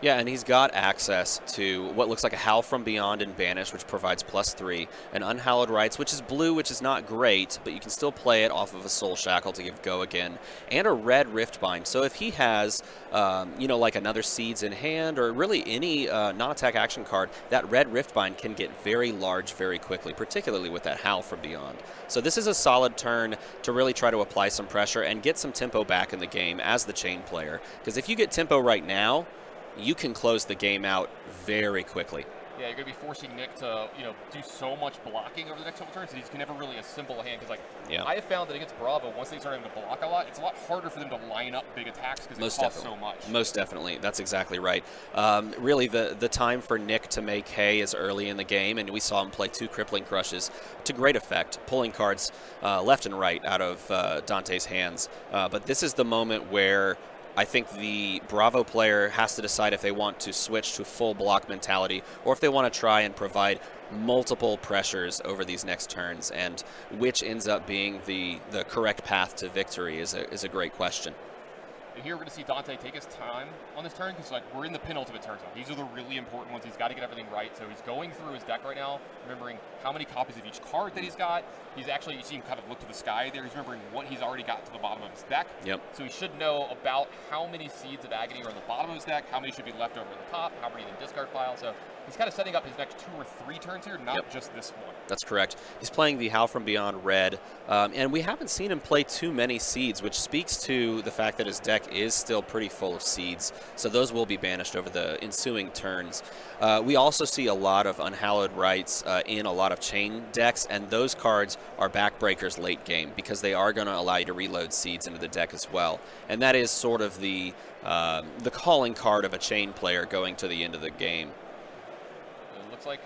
Yeah, and he's got access to what looks like a Howl from Beyond and Banish, which provides +3, an Unhallowed Rites, which is blue, which is not great, but you can still play it off of a Soul Shackle to give go again, and a red Riftbind. So if he has, you know, like another Seeds in hand, or really any non-attack action card, that red Riftbind can get very large very quickly, particularly with that Howl from Beyond. So this is a solid turn to really try to apply some pressure and get some tempo back in the game as the Chane player. Because if you get tempo right now, you can close the game out very quickly.
Yeah, you're going to be forcing Nick to, you know, do so much blocking over the next couple turns that he can never really assemble a hand. Because, like, I have found that against Bravo, once they start having to block a lot, it's a lot harder for them to line up big attacks because it costs so much.
Most definitely. That's exactly right. Really, the time for Nick to make hay is early in the game, and we saw him play 2 Crippling Crushes to great effect, pulling cards left and right out of Dante's hands. But this is the moment where I think the Bravo player has to decide if they want to switch to full block mentality or if they want to try and provide multiple pressures over these next turns, and which ends up being the correct path to victory is a great question.
And here we're going to see Dante take his time on this turn because, like, we're in the penultimate turns now. These are the really important ones. He's got to get everything right. So he's going through his deck right now, remembering how many copies of each card that he's got. He's actually, you see him kind of look to the sky there. He's remembering what he's already got to the bottom of his deck.
Yep.
So he should know about how many Seeds of Agony are in the bottom of his deck, how many should be left over the top, how many in the discard pile. So he's kind of setting up his next 2 or 3 turns here, not just this one.
That's correct. He's playing the Howl from Beyond red, and we haven't seen him play too many Seeds, which speaks to the fact that his deck is still pretty full of Seeds, so those will be banished over the ensuing turns. We also see a lot of Unhallowed Rites in a lot of Chane decks, and those cards are backbreakers late game because they are going to allow you to reload Seeds into the deck as well, and that is sort of the calling card of a Chane player going to the end of the game.
It looks like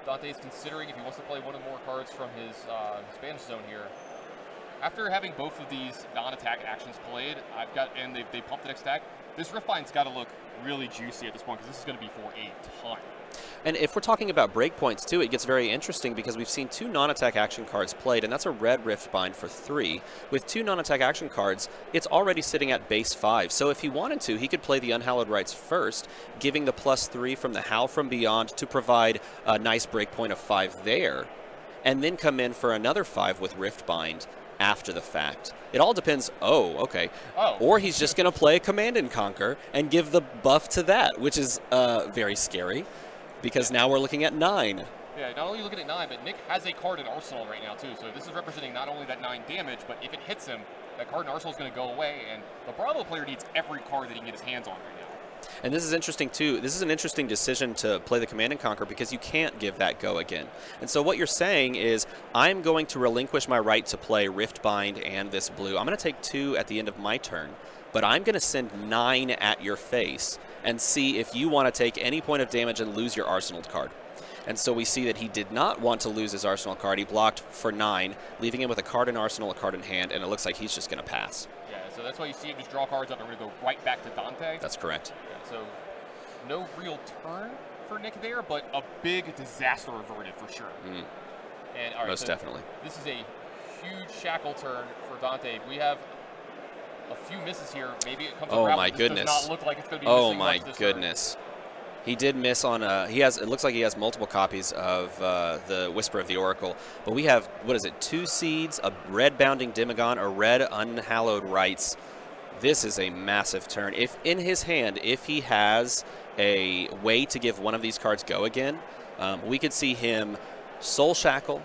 Dante is considering if he wants to play one or more cards from his Spanish zone here. After having both of these non-attack actions played, and they pumped the next attack, this Riftbind's got to look really juicy at this point because this is going to be for a ton.
And if we're talking about breakpoints too, it gets very interesting because we've seen 2 non-attack action cards played, and that's a red Riftbind for 3. With 2 non-attack action cards, it's already sitting at base 5. So if he wanted to, he could play the Unhallowed Rites first, giving the +3 from the Howl from Beyond to provide a nice breakpoint of 5 there, and then come in for another 5 with Riftbind after the fact. It all depends. Or he's just going to play Command and Conquer and give the buff to that, which is very scary. because now we're looking at 9.
Yeah, not only are you looking at 9, but Nick has a card in Arsenal right now, too. So this is representing not only that 9 damage, but if it hits him, that card in Arsenal is going to go away, and the Bravo player needs every card that he can get his hands on right now.
And this is interesting, too. This is an interesting decision to play the Command & Conquer because you can't give that go again. And so what you're saying is, I'm going to relinquish my right to play Riftbind and this blue. I'm going to take 2 at the end of my turn, but I'm going to send 9 at your face and see if you want to take any point of damage and lose your Arsenal card. And so we see that he did not want to lose his Arsenal card. He blocked for 9, leaving him with a card in Arsenal, a card in hand, and it looks like he's just going to pass.
Yeah, so that's why you see him just draw cards up and we're going to go right back to Dante.
That's correct.
Yeah, so no real turn for Nick there, but a big disaster averted for sure.
Mm.
And all right,
Most definitely.
This is a huge shackle turn for Dante. We have a few misses here. Maybe it comes
oh
around.
My
this
goodness.
Does not look like it's going to be
oh
missing
my
much this
goodness.
turn.
He did miss on it looks like he has multiple copies of the Whisper of the Oracle, but we have, what is it, 2 seeds, a red Bounding Demagon, a red Unhallowed Rites. This is a massive turn. If in his hand, if he has a way to give one of these cards go again, we could see him Soul Shackle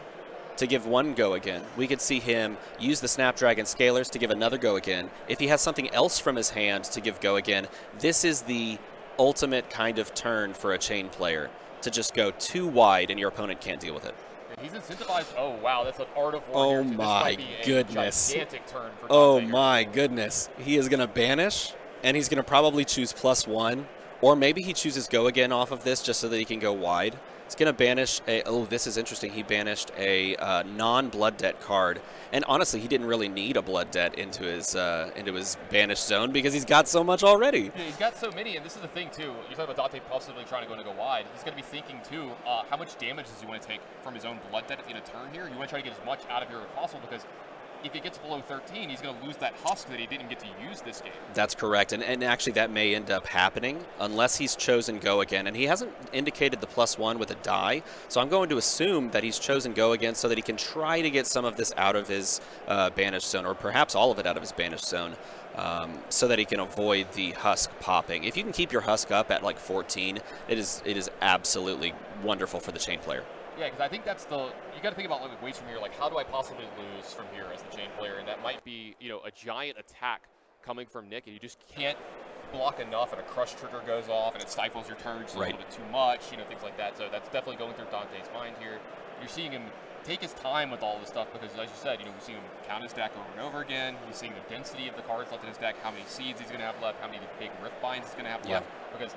to give 1 go again. We could see him use the Snapdragon Scalers to give another go again. If he has something else from his hand to give go again, this is the ultimate kind of turn for a Chane player, to just go too wide and your opponent can't deal with it.
Yeah, he's incentivized. Oh, wow, that's an Art of War.
Oh,
here,
my goodness.
A gigantic turn for Dante
Oh,
here.
my goodness. He is going to banish, and he's going to probably choose +1, or maybe he chooses go again off of this just so that he can go wide. He's going to banish a, oh, this is interesting. He banished a non-blood debt card. And honestly, he didn't really need a blood debt into his banished zone because he's got so much already.
Yeah, he's got so many, and this is the thing, too. You talk about Dante possibly trying to go wide. He's going to be thinking, too, how much damage does he want to take from his own blood debt at the end of turn here? You want to try to get as much out of here as possible because if he gets below 13, he's going to lose that husk that he didn't get to use this game.
That's correct, and actually that may end up happening unless he's chosen go again. And he hasn't indicated the +1 with a die, so I'm going to assume that he's chosen go again so that he can try to get some of this out of his banished zone, or perhaps all of it out of his banished zone, so that he can avoid the husk popping. If you can keep your husk up at like 14, it is absolutely wonderful for the Chane player.
Yeah, because I think that's you got to think about like ways from here, like how do I possibly lose from here as the Chane player, and that might be, you know, a giant attack coming from Nick, and you just can't block enough, and a crush trigger goes off, and it stifles your turn just a little bit too much, you know, things like that. So that's definitely going through Dante's mind here. You're seeing him take his time with all this stuff because, as you said, you know, we've seen him count his deck over and over again. You're seeing the density of the cards left in his deck, how many seeds he's going to have left, how many big rift binds he's going to have left, because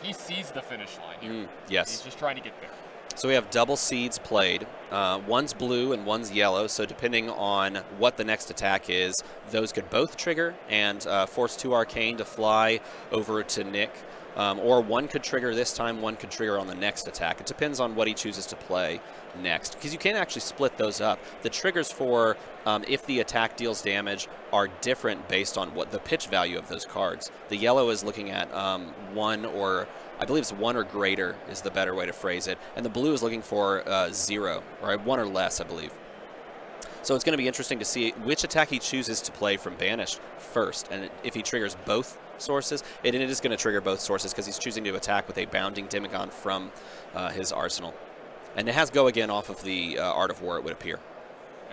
he sees the finish line here.
Yes.
He's just trying to get there.
So we have double seeds played. One's blue and one's yellow, so depending on what the next attack is, those could both trigger and force 2 Arcane to fly over to Nick. Or one could trigger this time, one could trigger on the next attack. It depends on what he chooses to play next, because you can actually split those up. The triggers for if the attack deals damage are different based on what the pitch value of those cards. The yellow is looking at 1 or, I believe it's 1 or greater is the better way to phrase it, and the blue is looking for 0, or 1 or less, I believe. So it's going to be interesting to see which attack he chooses to play from Banished first, and if he triggers both sources, it is going to trigger both sources because he's choosing to attack with a Bounding Demagon from his arsenal. And it has go again off of the Art of War, it would appear.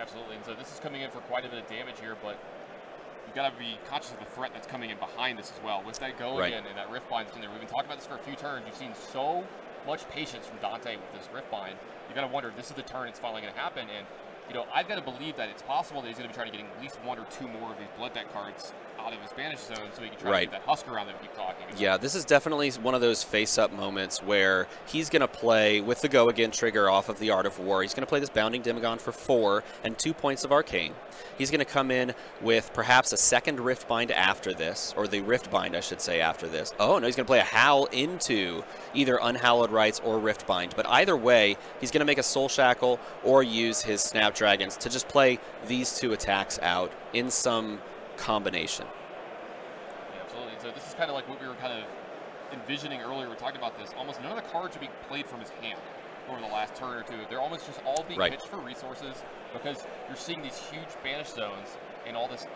Absolutely, and so this is coming in for quite a bit of damage here, but you've got to be conscious of the threat that's coming in behind this as well. With that go again and that Rift Bind that's in there, we've been talking about this for a few turns. You've seen so much patience from Dante with this Rift Bind. You've got to wonder, this is the turn it's finally going to happen, and you know, I've got to believe that it's possible that he's going to be trying to get at least 1 or 2 more of these Blood Debt cards out of his Banished zone so he can try to get that husk around that we keep talking about.
Yeah, this is definitely one of those face-up moments where he's going to play with the Go Again trigger off of the Art of War. He's going to play this Bounding Demagon for 4 and 2 points of Arcane. He's going to come in with perhaps a second Rift Bind after this, or the Rift Bind, I should say, after this. Oh, no, he's going to play a Howl into either Unhallowed Rites or Rift Bind. But either way, he's going to make a Soul Shackle or use his Snapdragons to just play these 2 attacks out in some combination.
Yeah, absolutely. So this is kind of like what we were kind of envisioning earlier. We talked about this. Almost none of the cards are being played from his hand over the last turn or 2. They're almost just all being pitched for resources because you're seeing these huge Banished zones and all these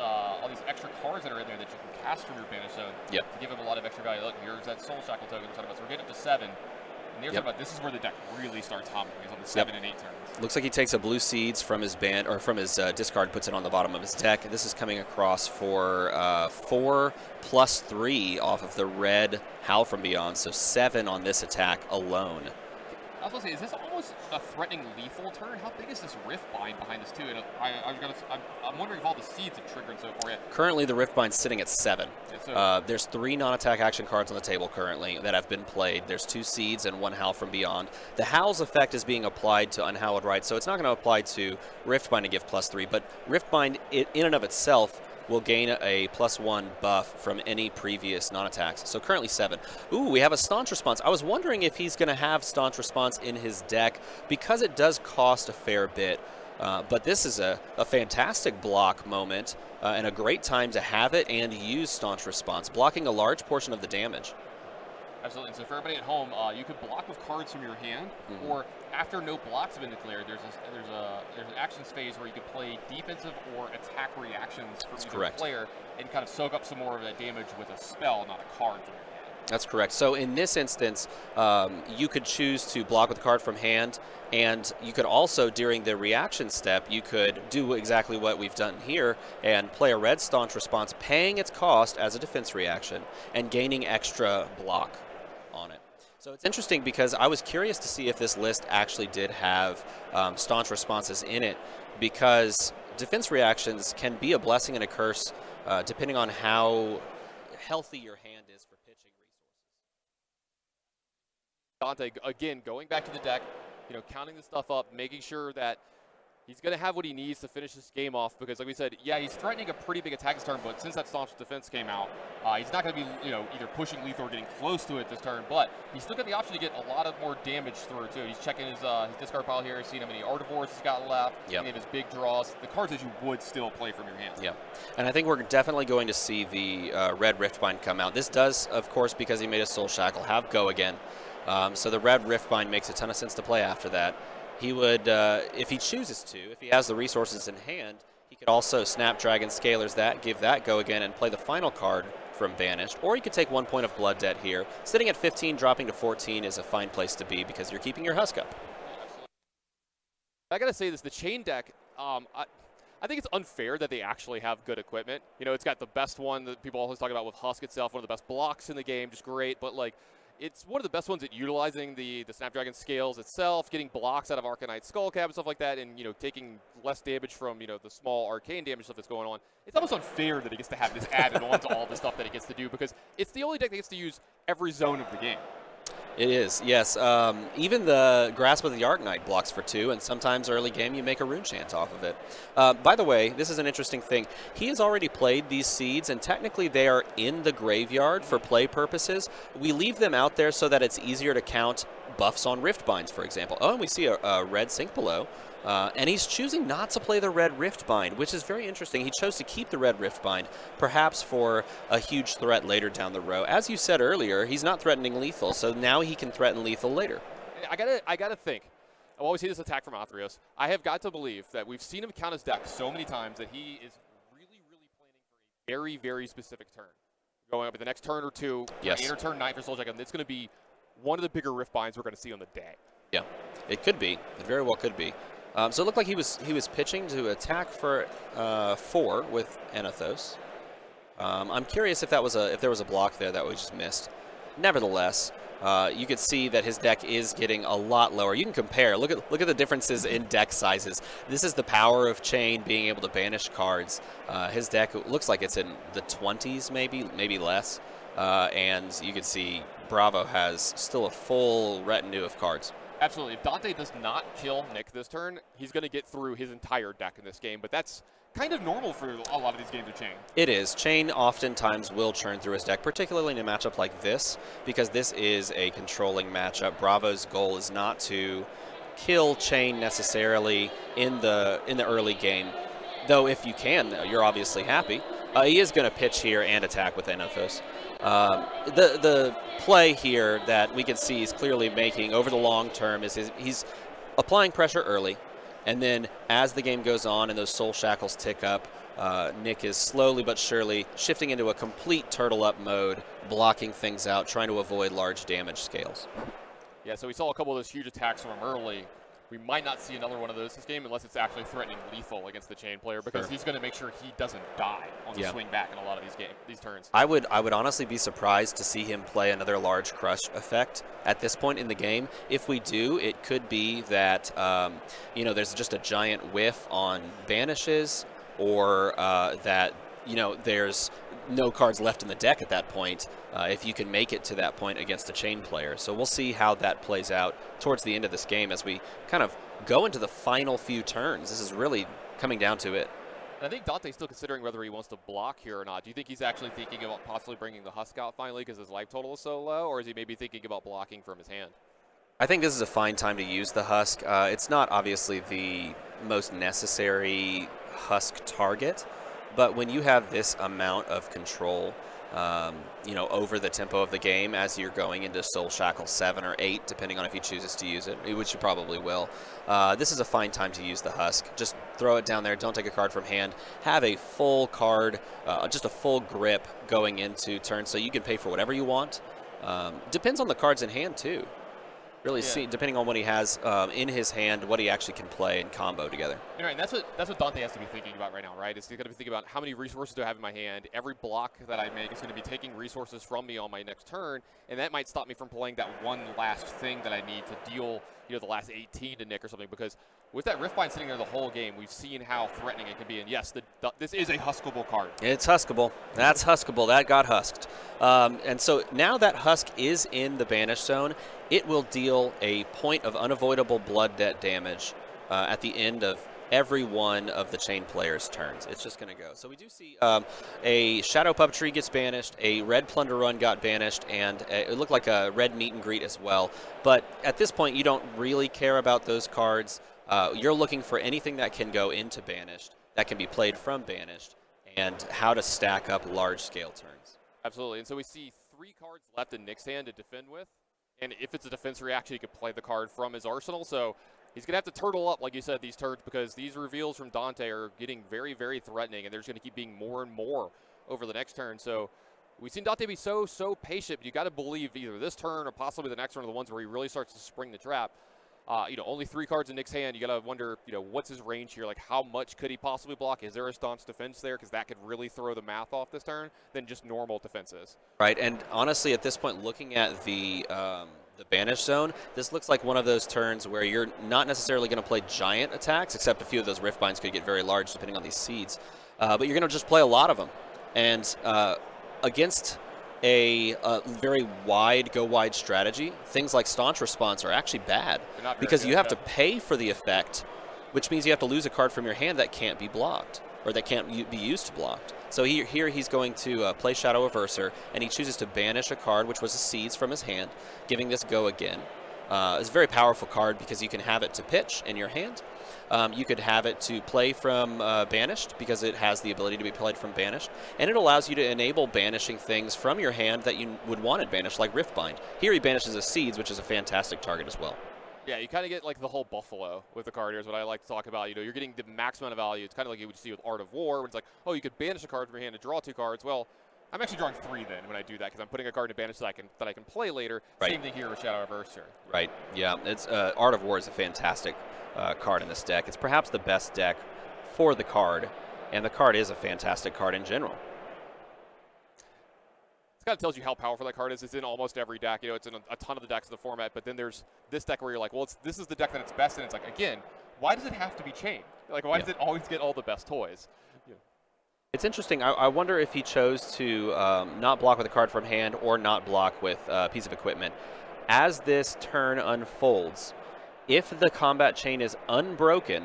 extra cards that are in there that you can cast from your Banished zone to give him a lot of extra value. Look, here's that Soul Shackle token we're talking about. So we're getting up to 7. And you're talking about this is where the deck really starts humming, is on the 7 and 8 turns.
Looks like he takes a blue seeds from his band or from his discard, puts it on the bottom of his deck. This is coming across for 4+3 off of the red Howl from Beyond, so 7 on this attack alone.
I was going to say, is this almost a threatening lethal turn? How big is this Riftbind behind this, too? And I'm wondering if all the seeds have triggered so far yet.
Currently, the Riftbind's sitting at 7.
Yeah, so
there's 3 non-attack action cards on the table currently that have been played. There's 2 seeds and 1 Howl from Beyond. The Howl's effect is being applied to Unhallowed Rite, so it's not going to apply to Riftbind to give +3, but Riftbind in and of itself will gain a +1 buff from any previous non-attacks. So currently 7. Ooh, we have a Staunch Response. I was wondering if he's going to have Staunch Response in his deck because it does cost a fair bit. But this is a fantastic block moment and a great time to have it and use Staunch Response, blocking a large portion of the damage.
Absolutely. And so for everybody at home, you could block with cards from your hand, or after no blocks have been declared, there's an actions phase where you could play defensive or attack reactions for either player and kind of soak up some more of that damage with a spell, not a card from your hand.
That's correct. So in this instance, you could choose to block with a card from hand, and you could also, during the reaction step, you could do exactly what we've done here and play a red Staunch Response, paying its cost as a defense reaction and gaining extra block on it. So it's interesting because I was curious to see if this list actually did have Staunch Responses in it, because defense reactions can be a blessing and a curse depending on how healthy your hand is for pitching resources.
Dante, again, going back to the deck, counting the stuff up, making sure that he's going to have what he needs to finish this game off, because like we said, yeah, he's threatening a pretty big attack this turn, but since that Staunch Defense came out, he's not going to be, either pushing lethal or getting close to it this turn, but he's still got the option to get a lot of more damage through, too. He's checking his discard pile here, seeing how many Artivores he's got left, any of his big draws, the cards that you would still play from your hands.
Yeah, and I think we're definitely going to see the red Riftbind come out. This does, of course, because he made a Soul Shackle, have Go again. So the red Riftbind makes a ton of sense to play after that. He would, if he chooses to, if he has the resources in hand, he could also Snapdragon Scalers that, give that Go again, and play the final card from Banished. Or he could take 1 point of Blood Debt here. Sitting at 15, dropping to 14 is a fine place to be because you're keeping your Husk up.
I gotta say this, the Chane deck, I think it's unfair that they actually have good equipment. It's got the best one that people always talk about with Husk itself, one of the best blocks in the game, just great, but like, it's one of the best ones at utilizing the Snapdragon Scales itself, getting blocks out of Arcanite Skullcap and stuff like that, and, taking less damage from, the small arcane damage stuff that's going on. It's almost unfair that he gets to have this added on to all the stuff that he gets to do, because it's the only deck that gets to use every zone of the game.
It is, yes. Even the Grasp of the Arknight blocks for 2, and sometimes early game you make a Rune Chant off of it. By the way, this is an interesting thing. He has already played these seeds, and technically they are in the graveyard for play purposes. We leave them out there so that it's easier to count buffs on Riftbinds, for example. Oh, and we see a red Sink Below. And he's choosing not to play the red Riftbind, which is very interesting. He chose to keep the red Riftbind, perhaps for a huge threat later down the road. As you said earlier, he's not threatening lethal, so now he can threaten lethal later.
I gotta think. I always see this attack from Athreos. I have got to believe that we've seen him count his deck so many times that he is really, really planning for a very, very specific turn. Going up at the next turn or two, 8 or turn 9 for Soul Jack, it's going to be one of the bigger Riftbinds we're going to see on the day.
Yeah, it could be. It very well could be. So it looked like he was pitching to attack for 4 with Anathos. I'm curious if there was a block there that we just missed. Nevertheless, you could see that his deck is getting a lot lower. You can compare. Look at the differences in deck sizes. This is the power of Chane being able to banish cards. His deck looks like it's in the 20s, maybe less. And you can see Bravo has still a full retinue of cards.
Absolutely. If Dante does not kill Nick this turn, he's going to get through his entire deck in this game. But that's kind of normal for a lot of these games of Chane.
It is. Chane oftentimes will churn through his deck, particularly in a matchup like this, because this is a controlling matchup. Bravo's goal is not to kill Chane necessarily in the early game. Though if you can, you're obviously happy. He is going to pitch here and attack with Anathos. The play here that we can see he's clearly making over the long term is he's applying pressure early, and then as the game goes on and those Soul Shackles tick up, Nick is slowly but surely shifting into a complete turtle up mode, blocking things out, trying to avoid large damage scales.
Yeah, so we saw a couple of those huge attacks from him early. We might not see another one of those this game unless it's actually threatening lethal against the Chane player, because he's going to make sure he doesn't die on the swing back in a lot of these turns. I would
honestly be surprised to see him play another large crush effect at this point in the game. If we do, it could be that you know, there's just a giant whiff on banishes, or that, you know, there's no cards left in the deck at that point, if you can make it to that point against a Chane player. So we'll see how that plays out towards the end of this game as we kind of go into the final few turns. This is really coming down to it.
And I think Dante's still considering whether he wants to block here or not. Do you think he's actually thinking about possibly bringing the Husk out finally because his life total is so low, or is he maybe thinking about blocking from his hand?
I think this is a fine time to use the Husk. It's not obviously the most necessary Husk target, but when you have this amount of control, you know, over the tempo of the game as you're going into Soul Shackle 7 or 8, depending on if he chooses to use it, which you probably will, this is a fine time to use the Husk. Just throw it down there. Don't take a card from hand. Have a full card, just a full grip going into turn, so you can pay for whatever you want. Depends on the cards in hand, too. Really, see, depending on what he has in his hand, what he actually can play and combo together.
Right, and that's what Dante has to be thinking about right now, right? Is he's going to be thinking about how many resources do I have in my hand. Every block that I make is going to be taking resources from me on my next turn, and that might stop me from playing that one last thing that I need to deal, you know, the last 18 to Nick or something. Because with that Riftbind sitting there the whole game, we've seen how threatening it can be. And yes, this is a huskable card.
It's huskable. That's huskable. That got husked. And so now that Husk is in the banish zone, it will deal a point of unavoidable blood debt damage at the end of every one of the Chane players' turns. It's just going to go. So we do see a Shadow Puppetry gets banished, a Red Plunder Run got banished, and it looked like a Red Meet and Greet as well. But at this point, you don't really care about those cards. You're looking for anything that can go into banished, that can be played from banished, and how to stack up large-scale turns.
Absolutely. And so we see 3 cards left in Nick's hand to defend with. And if it's a defense reaction, he could play the card from his arsenal. So he's going to have to turtle up, like you said, these turns, because these reveals from Dante are getting very, very threatening, and they're just going to keep being more and more over the next turn. So we've seen Dante be so patient, but you got to believe either this turn or possibly the next one are the ones where he really starts to spring the trap. You know, only 3 cards in Nick's hand. You got to wonder, you know, what's his range here? Like, how much could he possibly block? Is there a staunch defense there? Because that could really throw the math off this turn than just normal defenses.
Right, and honestly, at this point, looking at the banish zone, this looks like one of those turns where you're not necessarily going to play giant attacks, except a few of those Riftbinds could get very large depending on these seeds. But you're going to just play a lot of them. And against a very go wide strategy, things like Staunch Response are actually bad because you have to pay for the effect, which means you have to lose a card from your hand that can't be blocked, or that can't be used to blocked. So here he's going to play Shadow Averser, and he chooses to banish a card, which was a Seeds, from his hand, giving this go again. It's a very powerful card because you can have it to pitch in your hand. You could have it to play from Banished because it has the ability to be played from Banished. And it allows you to enable banishing things from your hand that you would want it banished, like Riftbind. Here he banishes a Seeds, which is a fantastic target as well.
Yeah, you kind of get like the whole buffalo with the card here is what I like to talk about. You know, you're getting the max amount of value. It's kind of like you would see with Art of War, where it's like, oh, you could banish a card from your hand to draw 2 cards. Well, I'm actually drawing 3 then when I do that because I'm putting a card to banish that I can play later.
Right.
Same thing here with Shadow Averser.
Right. Yeah. It's Art of War is a fantastic card in this deck. It's perhaps the best deck for the card, and the card is a fantastic card in general.
It kind of tells you how powerful that card is. It's in almost every deck. You know, it's in a ton of the decks in the format. But then there's this deck where you're like, well, this is the deck that it's best in. It's like, again, why does it have to be Chane? Like, why does it always get all the best toys? Yeah.
It's interesting. I wonder if he chose to not block with a card from hand or not block with a piece of equipment. As this turn unfolds, if the combat chain is unbroken,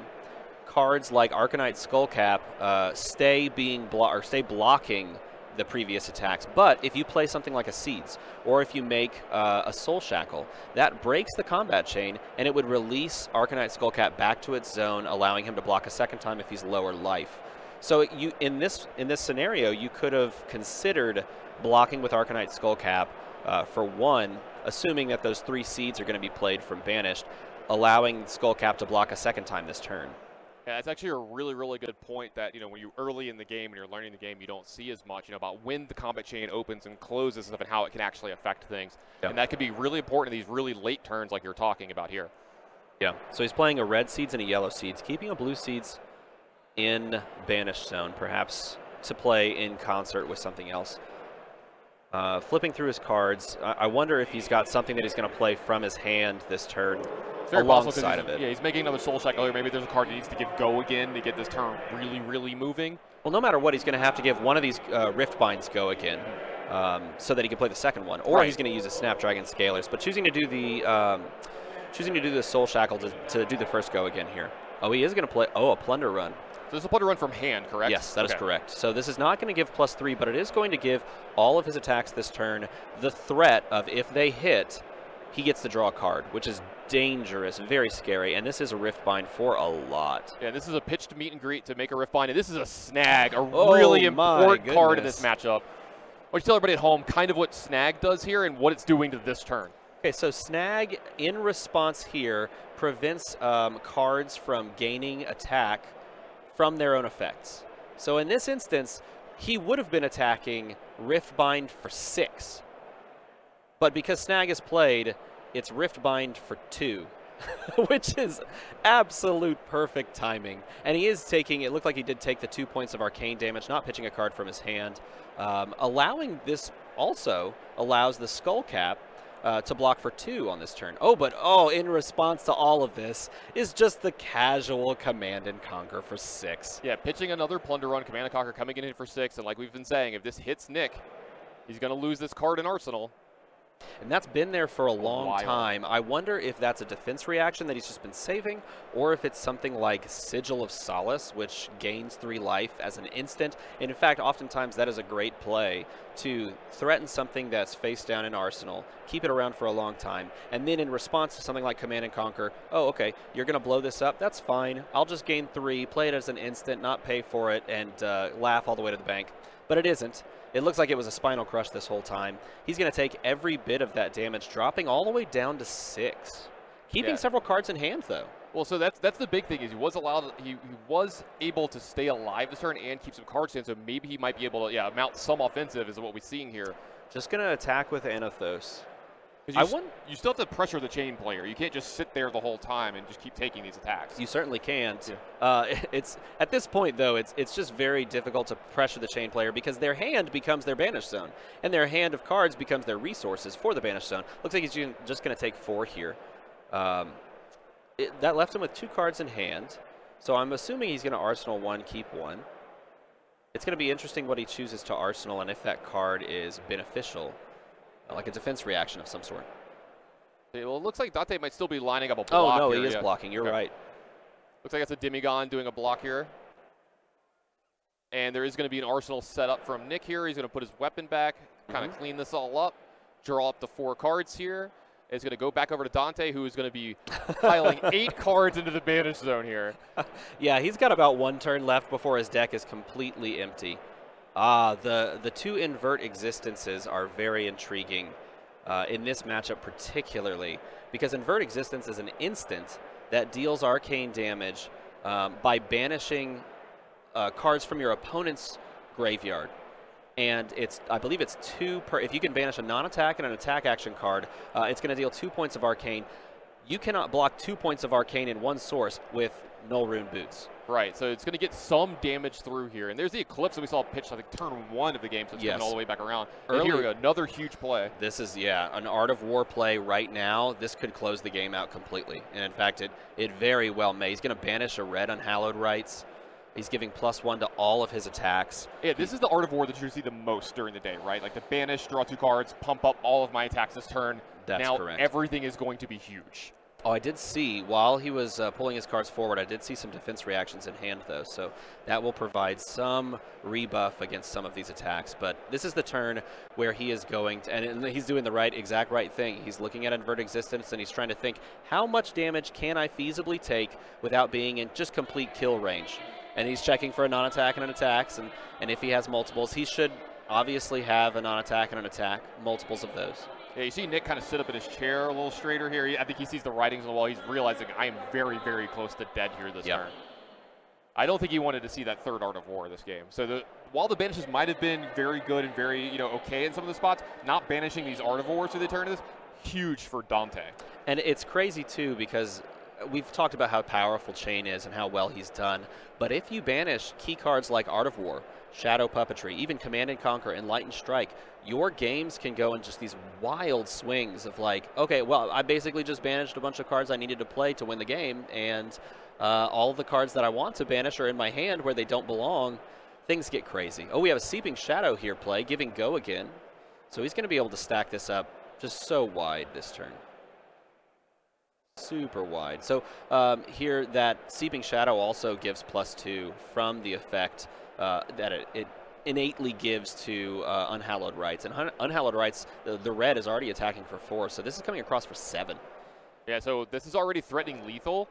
cards like Arcanite Skullcap stay blocking the previous attacks. But if you play something like a Seeds, or if you make a Soul Shackle, that breaks the combat chain, and it would release Arcanite Skullcap back to its zone, allowing him to block a second time if he's lower life. So in this scenario, you could have considered blocking with Arcanite Skullcap for 1, assuming that those 3 Seeds are going to be played from Banished, allowing Skullcap to block a second time this turn.
Yeah, that's actually a really, really good point that, when you early in the game and you're learning the game, you don't see as much, about when the combat chain opens and closes and stuff and how it can actually affect things. Yep. And that could be really important in these really late turns like you're talking about here.
Yeah, so he's playing a red seeds and a yellow seeds, keeping a blue seeds in banished zone, perhaps to play in concert with something else. Flipping through his cards, I wonder if he's got something that he's going to play from his hand this turn alongside of it.
Yeah, he's making another Soul Shackle here. Maybe there's a card he needs to give go again to get this turn really, really moving.
Well, no matter what, he's going to have to give one of these Rift Binds go again so that he can play the second one. Or he's going to use a Snapdragon Scalers. But choosing to do the Soul Shackle to do the first go again here. Oh, he is going to play, a Plunder Run.
So this is a Plunder Run from hand, correct?
Yes, that is correct. So this is not going to give +3, but it is going to give all of his attacks this turn the threat of, if they hit, he gets to draw a card, which is dangerous, very scary, and this is a Rift Bind for a lot.
Yeah, this is a pitched meet and greet to make a Rift Bind, and this is a Snag, a really important card in this matchup. Why don't you tell everybody at home kind of what Snag does here and what it's doing to this turn?
Okay, so Snag, in response here, prevents cards from gaining attack from their own effects. So in this instance, he would have been attacking Rift Bind for 6. But because Snag is played, it's Rift Bind for 2, which is absolute perfect timing. And he is taking, it looked like he did take the 2 points of arcane damage, not pitching a card from his hand. Allowing this also allows the Skull Cap to block for 2 on this turn. But in response to all of this is just the casual Command and Conquer for 6.
Yeah, pitching another Plunder Run, Command and Conquer coming in for 6, and like we've been saying, if this hits Nick, he's going to lose this card in Arsenal.
And that's been there for a long time. I wonder if that's a defense reaction that he's just been saving, or if it's something like Sigil of Solace, which gains 3 life as an instant. And in fact, oftentimes that is a great play to threaten something that's face down in Arsenal, keep it around for a long time, and then in response to something like Command and Conquer, okay, you're going to blow this up, that's fine. I'll just gain 3, play it as an instant, not pay for it, and laugh all the way to the bank. But it isn't. It looks like it was a Spinal Crush this whole time. He's going to take every bit of that damage, dropping all the way down to 6. Keeping several cards in hand, though.
Well, so that's the big thing, is he was able to stay alive this turn and keep some cards in, so maybe he might be able to, mount some offensive is what we're seeing here.
Just going to attack with Anathos.
You still have to pressure the Chane player. You can't just sit there the whole time and just keep taking these attacks.
You certainly can't. Yeah. It's at this point, though, it's just very difficult to pressure the Chane player because their hand becomes their banished zone, and their hand of cards becomes their resources for the banished zone. Looks like he's just going to take 4 here. That left him with 2 cards in hand, so I'm assuming he's going to Arsenal 1, keep 1. It's going to be interesting what he chooses to Arsenal and if that card is beneficial. Like a defense reaction of some sort.
Yeah, well, it looks like Dante might still be lining up a block.
Oh, no, he is blocking. You're right.
Looks like that's a Demigon doing a block here. And there is going to be an Arsenal set up from Nick here. He's going to put his weapon back, kind of clean this all up, draw up the 4 cards here. It's going to go back over to Dante, who is going to be piling 8 cards into the banished zone here.
Yeah, he's got about 1 turn left before his deck is completely empty. The 2 invert existences are very intriguing in this matchup particularly, because invert existence is an instant that deals arcane damage by banishing cards from your opponent's graveyard. And I believe it's 2 per, if you can banish a non-attack and an attack action card, it's going to deal 2 points of arcane. You cannot block 2 points of arcane in one source with Null Rune Boots.
Right, so it's going to get some damage through here. And there's the Eclipse that we saw pitched, I think, turn 1 of the game, so it's coming all the way back around. And here we go, another huge play.
This is, an Art of War play right now. This could close the game out completely. And in fact, it very well may. He's going to banish a red Unhallowed Rites. He's giving +1 to all of his attacks. Yeah,
this is the Art of War that you see the most during the day, right? Like the banish, draw 2 cards, pump up all of my attacks this turn.
That's correct.
Now everything is going to be huge.
Oh, I did see, while he was pulling his cards forward, I did see some defense reactions in hand, though, so that will provide some rebuff against some of these attacks. But this is the turn where he is going to, and he's doing the exact right thing. He's looking at Invert Existence, and he's trying to think, how much damage can I feasibly take without being in just complete kill range? And he's checking for a non-attack and an attack, and if he has multiples, he should obviously have a non-attack and an attack, multiples of those.
Yeah, you see Nick kind of sit up in his chair a little straighter here. I think he sees the writings on the wall. He's realizing I am very, very close to dead here this turn. I don't think he wanted to see that third Art of War this game. So while the banishes might have been very good and very okay in some of the spots, not banishing these Art of Wars to the turn of this, huge for Dante.
And it's crazy too because we've talked about how powerful Chane is and how well he's done. But if you banish key cards like Art of War, Shadow Puppetry, even Command and Conquer, Enlightened Strike, your games can go in just these wild swings of like, okay, well, I basically just banished a bunch of cards I needed to play to win the game, and all of the cards that I want to banish are in my hand where they don't belong. Things get crazy. Oh, we have a Seeping Shadow here play, giving go again. So he's going to be able to stack this up just so wide this turn. Super wide. So here, that Seeping Shadow also gives +2 from the effect that it innately gives to Unhallowed Rites. And Unhallowed Rites, the red is already attacking for 4, so this is coming across for 7.
Yeah, so this is already threatening lethal.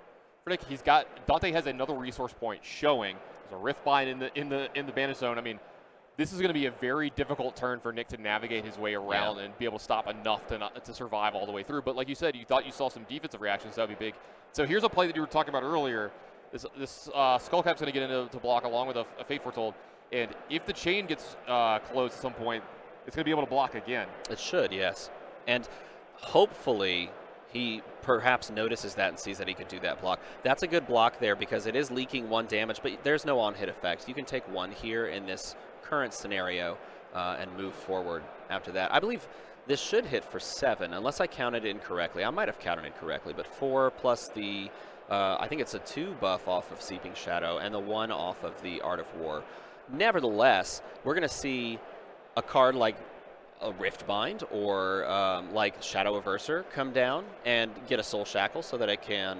Dante has another resource point showing. There's a Riftbind in the banish zone. I mean, this is going to be a very difficult turn for Nick to navigate his way around and be able to stop enough to survive all the way through. But like you said, you thought you saw some defensive reactions. That would be big. So here's a play that you were talking about earlier. This Skullcap's going to get into block along with a Fate Foretold. And if the Chane gets closed at some point, it's going to be able to block again.
It should, yes. And hopefully he perhaps notices that and sees that he could do that block. That's a good block there because it is leaking 1 damage, but there's no on-hit effect. You can take 1 here in this current scenario and move forward after that. I believe this should hit for 7, unless I counted it incorrectly. I might have counted it correctly, but 4 plus the, I think it's a 2 buff off of Seeping Shadow and the 1 off of the Art of War. Nevertheless, we're going to see a card like a Riftbind or like Shadow Averser come down and get a Soul Shackle so that it can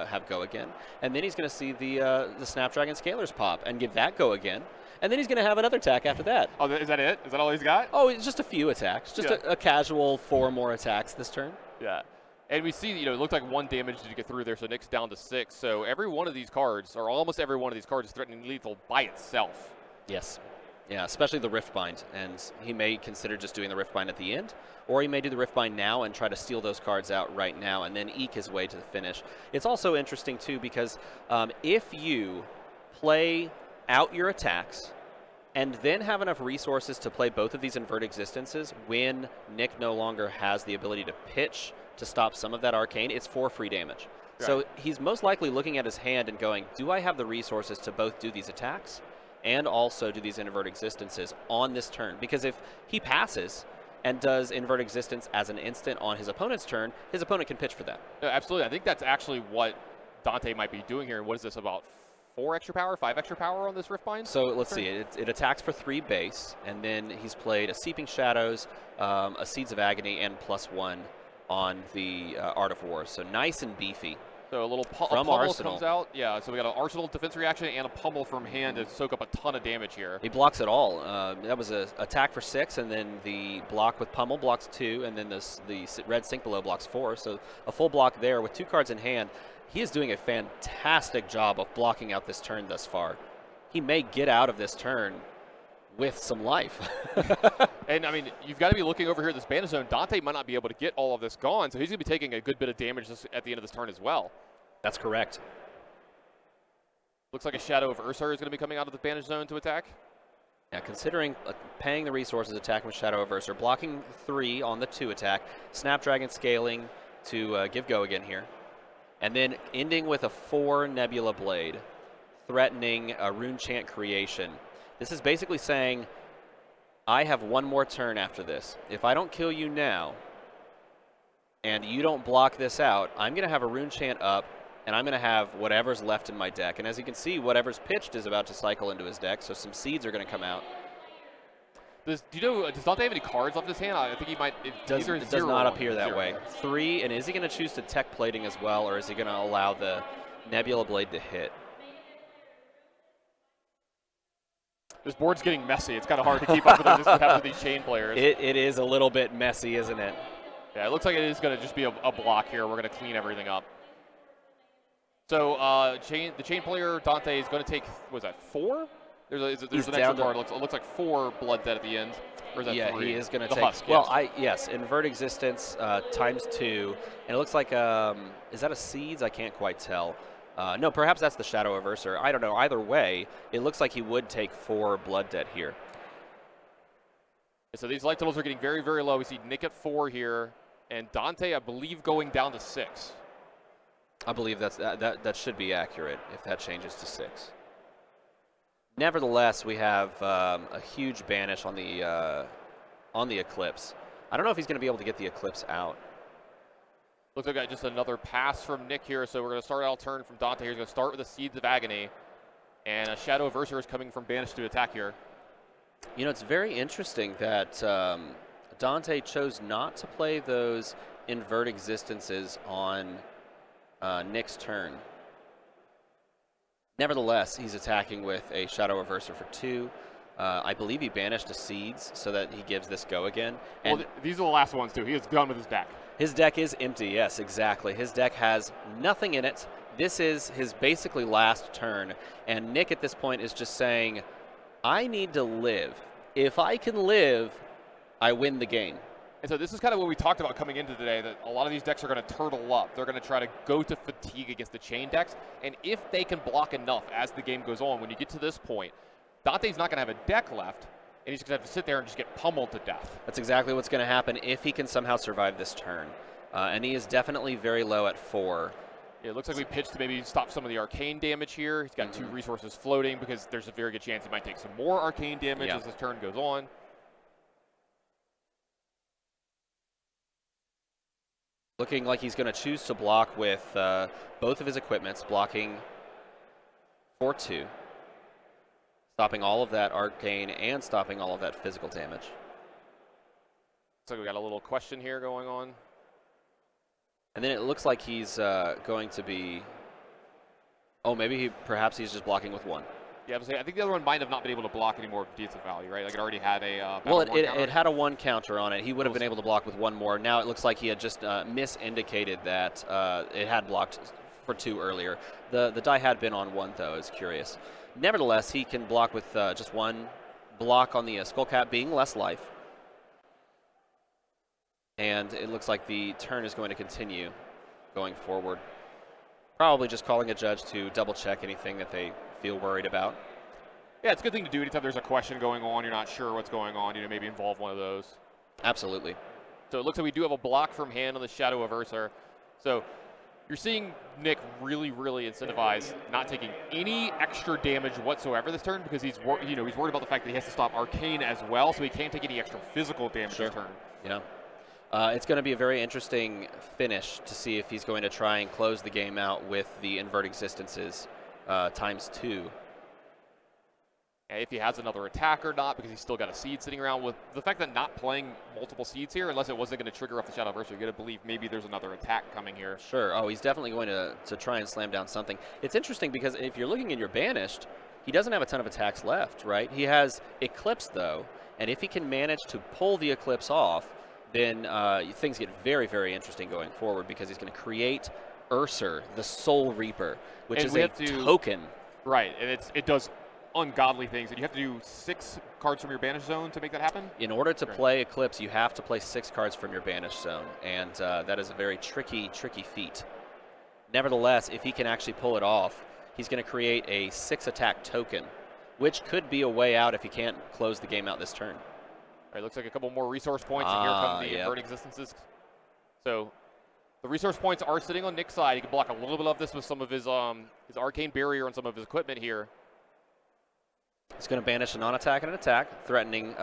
have go again. And then he's going to see the Snapdragon Scalers pop and give that go again. And then he's going to have another attack after that.
Oh, is that it? Is that all he's got?
Oh, it's just a few attacks. Just a casual 4 more attacks this turn.
Yeah. And we see, it looked like 1 damage to get through there, so Nick's down to 6. So every one of these cards, or almost every one of these cards, is threatening lethal by itself.
Yes. Yeah, especially the Riftbind. And he may consider just doing the Riftbind at the end, or he may do the Riftbind now and try to steal those cards out right now and then eke his way to the finish. It's also interesting, too, because if you play out your attacks and then have enough resources to play both of these Invert Existences when Nick no longer has the ability to pitch to stop some of that arcane, it's 4 free damage. Right. So he's most likely looking at his hand and going, do I have the resources to both do these attacks and also do these Invert Existences on this turn? Because if he passes and does Invert Existence as an instant on his opponent's turn, his opponent can pitch for that.
Yeah, absolutely. I think that's actually what Dante might be doing here. What is this, about 4 extra power, 5 extra power on this Riftbind?
So let's see. It attacks for 3 base, and then he's played a Seeping Shadows, a Seeds of Agony, and +1 on the Art of War. So nice and beefy.
So a little pummel Arsenal comes out. Yeah, so we got an Arsenal defense reaction and a pummel from hand to soak up a ton of damage here.
He blocks it all. That was an attack for 6, and then the block with pummel blocks 2, and then the red Sink Below blocks 4. So a full block there with 2 cards in hand. He is doing a fantastic job of blocking out this turn thus far. He may get out of this turn with some life.
And, I mean, you've got to be looking over here at this Banish Zone. Dante might not be able to get all of this gone, so he's going to be taking a good bit of damage at the end of this turn as well.
That's correct.
Looks like a Shadow of Ursar is going to be coming out of the Banish Zone to attack.
Yeah, considering paying the resources, attacking with Shadow of Ursar, blocking 3 on the 2 attack, Snapdragon scaling to give go again here. And then ending with a 4 Nebula Blade, threatening a Rune Chant creation. This is basically saying, I have 1 more turn after this. If I don't kill you now, and you don't block this out, I'm going to have a Rune Chant up, and I'm going to have whatever's left in my deck. And as you can see, whatever's pitched is about to cycle into his deck, so some seeds are going to come out.
Does Dante have any cards left in his hand? I think he might.
It does not appear that way. 3, and is he going to choose to tech plating as well, or is he going to allow the Nebula Blade to hit?
This board's getting messy. It's kind of hard to keep up with these Chane players.
It is a little bit messy, isn't it?
Yeah, it looks like it is going to just be a block here. We're going to clean everything up. So the Chane player, Dante, is going to take, what was that, 4? There's an extra card. It looks like 4 Blood Dead at the end. Or is that 3?
Yeah, he is going to take.
Husk,
well, yes, Invert Existence ×2, and it looks like is that a Seeds? I can't quite tell. No, perhaps that's the Shadow Averser. I don't know. Either way, it looks like he would take 4 Blood Debt here.
So these light totals are getting very, very low. We see Nick at 4 here, and Dante, I believe, going down to 6.
I believe that should be accurate if that changes to 6. Nevertheless, we have a huge banish on the Eclipse. I don't know if he's going to be able to get the Eclipse out.
Looks like just another pass from Nick here, so we're going to start out turn from Dante here. He's going to start with the Seeds of Agony, and a Shadow Averser is coming from Banish to attack here.
You know, it's very interesting that Dante chose not to play those Invert Existences on Nick's turn. Nevertheless, he's attacking with a Shadow Averser for 2. I believe he banished the Seeds so that he gives this go again. And
well, these are the last ones, too. He is done with his deck.
His deck is empty, yes, exactly. His deck has nothing in it. This is his basically last turn. And Nick at this point is just saying, I need to live. If I can live, I win the game.
And so this is kind of what we talked about coming into today, that a lot of these decks are going to turtle up. They're going to try to go to fatigue against the Chane decks. And if they can block enough as the game goes on, when you get to this point, Dante's not going to have a deck left, and he's going to have to sit there and just get pummeled to death.
That's exactly what's going to happen if he can somehow survive this turn. And he is definitely very low at 4.
Yeah, it looks like we pitched to maybe stop some of the arcane damage here. He's got 2 resources floating because there's a very good chance he might take some more arcane damage as this turn goes on.
Looking like he's going to choose to block with both of his equipments, blocking for 2. Stopping all of that arcane and stopping all of that physical damage.
So we got a little question here going on.
And then it looks like he's going to be... Oh, maybe perhaps he's just blocking with 1.
Yeah, I think the other one might have not been able to block any more defensive value, right? Like it already had a...
well, it had a 1 counter on it. He would have been able to block with 1 more. Now it looks like he had just misindicated that it had blocked for 2 earlier. The die had been on 1, though. It's curious. Nevertheless, he can block with just 1 block on the Skullcap, being less life. And it looks like the turn is going to continue going forward. Probably just calling a judge to double-check anything that they feel worried about.
Yeah, it's a good thing to do anytime there's a question going on, you're not sure what's going on, maybe involve one of those.
Absolutely.
So it looks like we do have a block from hand on the Shadow Averser. So you're seeing Nick really, really incentivize not taking any extra damage whatsoever this turn because he's worried about the fact that he has to stop arcane as well, so he can't take any extra physical damage this turn.
Yeah. It's going to be a very interesting finish to see if he's going to try and close the game out with the Invert Existences ×2.
And if he has another attack or not, because he's still got a seed sitting around. With the fact that not playing multiple seeds here, unless it wasn't going to trigger off the Shadow Averser, you're going to believe maybe there's another attack coming here.
Sure. Oh, he's definitely going to try and slam down something. It's interesting because if you're looking in your Banished, he doesn't have a ton of attacks left, right? He has Eclipse, though, and if he can manage to pull the Eclipse off, then things get very, very interesting going forward because he's going to create Urser, the Soul Reaper, which is a token.
Right, and it does ungodly things, and you have to do 6 cards from your Banished zone to make that happen?
In order to play Eclipse, you have to play 6 cards from your Banished zone, and that is a very tricky, tricky feat. Nevertheless, if he can actually pull it off, he's going to create a 6-attack token, which could be a way out if he can't close the game out this turn.
All right, looks like a couple more resource points, and here come the Invert Existences. So the resource points are sitting on Nick's side. He can block a little bit of this with some of his Arcane Barrier and some of his equipment here.
He's going to banish a non-attack and an attack, threatening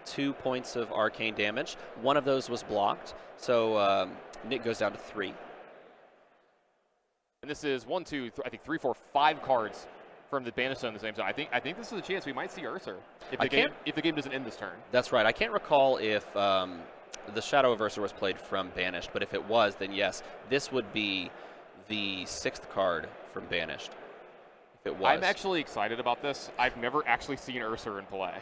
2 points of arcane damage. One of those was blocked, so Nick goes down to 3.
And this is 1, 2, I think 3, 4, 5 cards from the Banished zone at the same time. I think this is a chance we might see Urser if the game doesn't end this turn.
That's right. I can't recall if the Shadow Averser was played from Banished, but if it was, then yes, this would be the 6th card from Banished. If it was.
I'm actually excited about this. I've never actually seen Urser in play.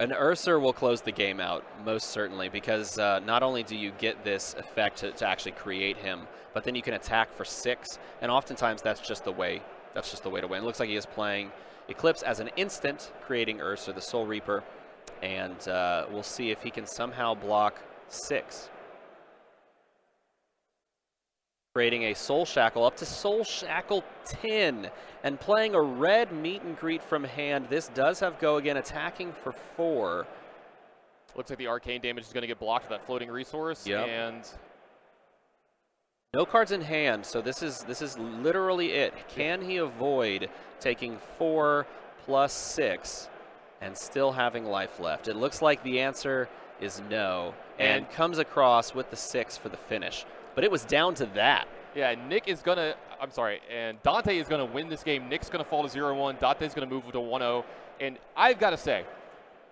An Urser will close the game out, most certainly, because not only do you get this effect to actually create him, but then you can attack for 6, and oftentimes that's just the way to win. It looks like he is playing Eclipse as an instant, creating Urser, the Soul Reaper, and we'll see if he can somehow block 6. creating a Soul Shackle up to Soul Shackle 10, and playing a red meet and greet from hand. This does have Go Again attacking for 4.
Looks like the arcane damage is going to get blocked with that floating resource.
Yep.
And
no cards in hand, so this is literally it. Can he avoid taking 4 plus 6 and still having life left? It looks like the answer is no, and comes across with the 6 for the finish. But it was down to that.
Yeah, Nick is going to, I'm sorry, and Dante is going to win this game. Nick's going to fall to 0-1. Dante's going to move to 1-0. And I've got to say,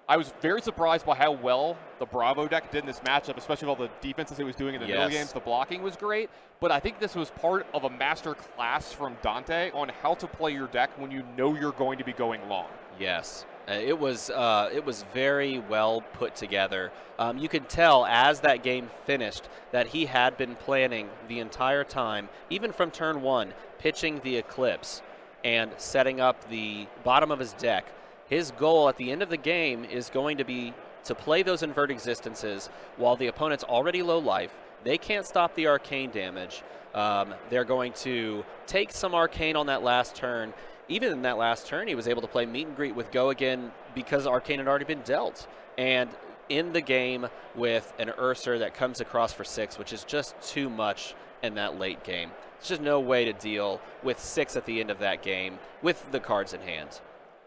I was very surprised by how well the Bravo deck did in this matchup, especially with all the defenses it was doing in the middle games. The blocking was great, but I think this was part of a master class from Dante on how to play your deck when you know you're going to be going long.
Yes. It was very well put together. You could tell as that game finished that he had been planning the entire time, even from turn 1, pitching the Eclipse and setting up the bottom of his deck. His goal at the end of the game is going to be to play those Invert Existences while the opponent's already low life. They can't stop the arcane damage. They're going to take some arcane on that last turn. Even in that last turn, he was able to play meet and greet with Go Again because arcane had already been dealt. And in the game with an Ursa that comes across for 6, which is just too much in that late game. There's just no way to deal with 6 at the end of that game with the cards in hand.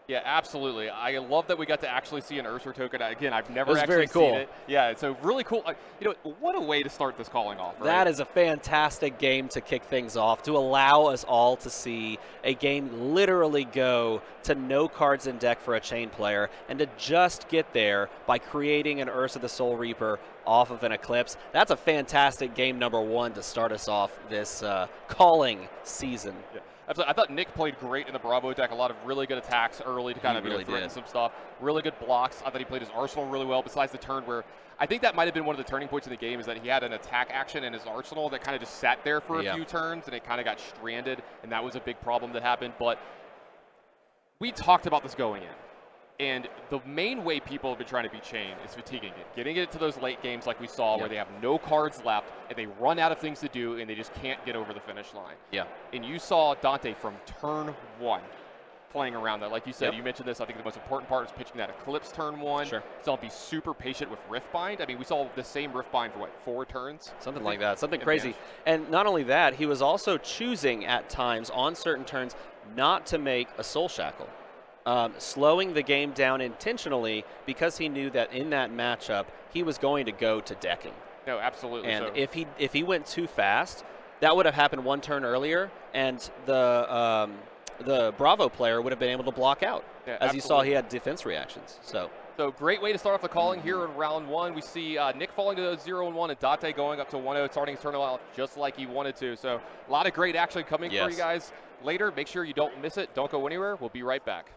Yeah, absolutely. I love that we got to actually see an Ursa token. Again, I've never actually
very cool.
seen it. Yeah, so really cool. You know, what a way to start this calling off, right?
That is a fantastic game to kick things off, to allow us all to see a game literally go to no cards in deck for a Chane player, and to just get there by creating an Ursa the Soul Reaper off of an Eclipse. That's a fantastic game number 1 to start us off this calling season.
Yeah. I thought Nick played great in the Bravo deck. A lot of really good attacks early to kind of
really
threaten some stuff. Really good blocks. I thought he played his Arsenal really well, besides the turn where I think that might have been one of the turning points in the game, is that he had an attack action in his Arsenal that kind of just sat there for a few turns, and it kind of got stranded, and that was a big problem that happened. But we talked about this going in. And the main way people have been trying to beat Chane is fatiguing it, getting it to those late games like we saw where they have no cards left and they run out of things to do and they just can't get over the finish line.
Yeah.
And you saw Dante from turn 1 playing around that. Like you said, you mentioned this, I think the most important part is pitching that Eclipse turn 1.
Sure.
So I'll be super patient with Riftbind. I mean, we saw the same Riftbind for, what, 4 turns?
Something like that, something crazy. And not only that, he was also choosing at times on certain turns not to make a Soul Shackle. Slowing the game down intentionally because he knew that in that matchup he was going to go to decking.
No, absolutely.
And if he went too fast, that would have happened 1 turn earlier, and the Bravo player would have been able to block out. Yeah, as you saw, he had defense reactions. So
great way to start off the calling here in round 1. We see Nick falling to 0-1 and Dante going up to 1-0, starting his turn out just like he wanted to. So a lot of great action coming for you guys later. Make sure you don't miss it. Don't go anywhere. We'll be right back.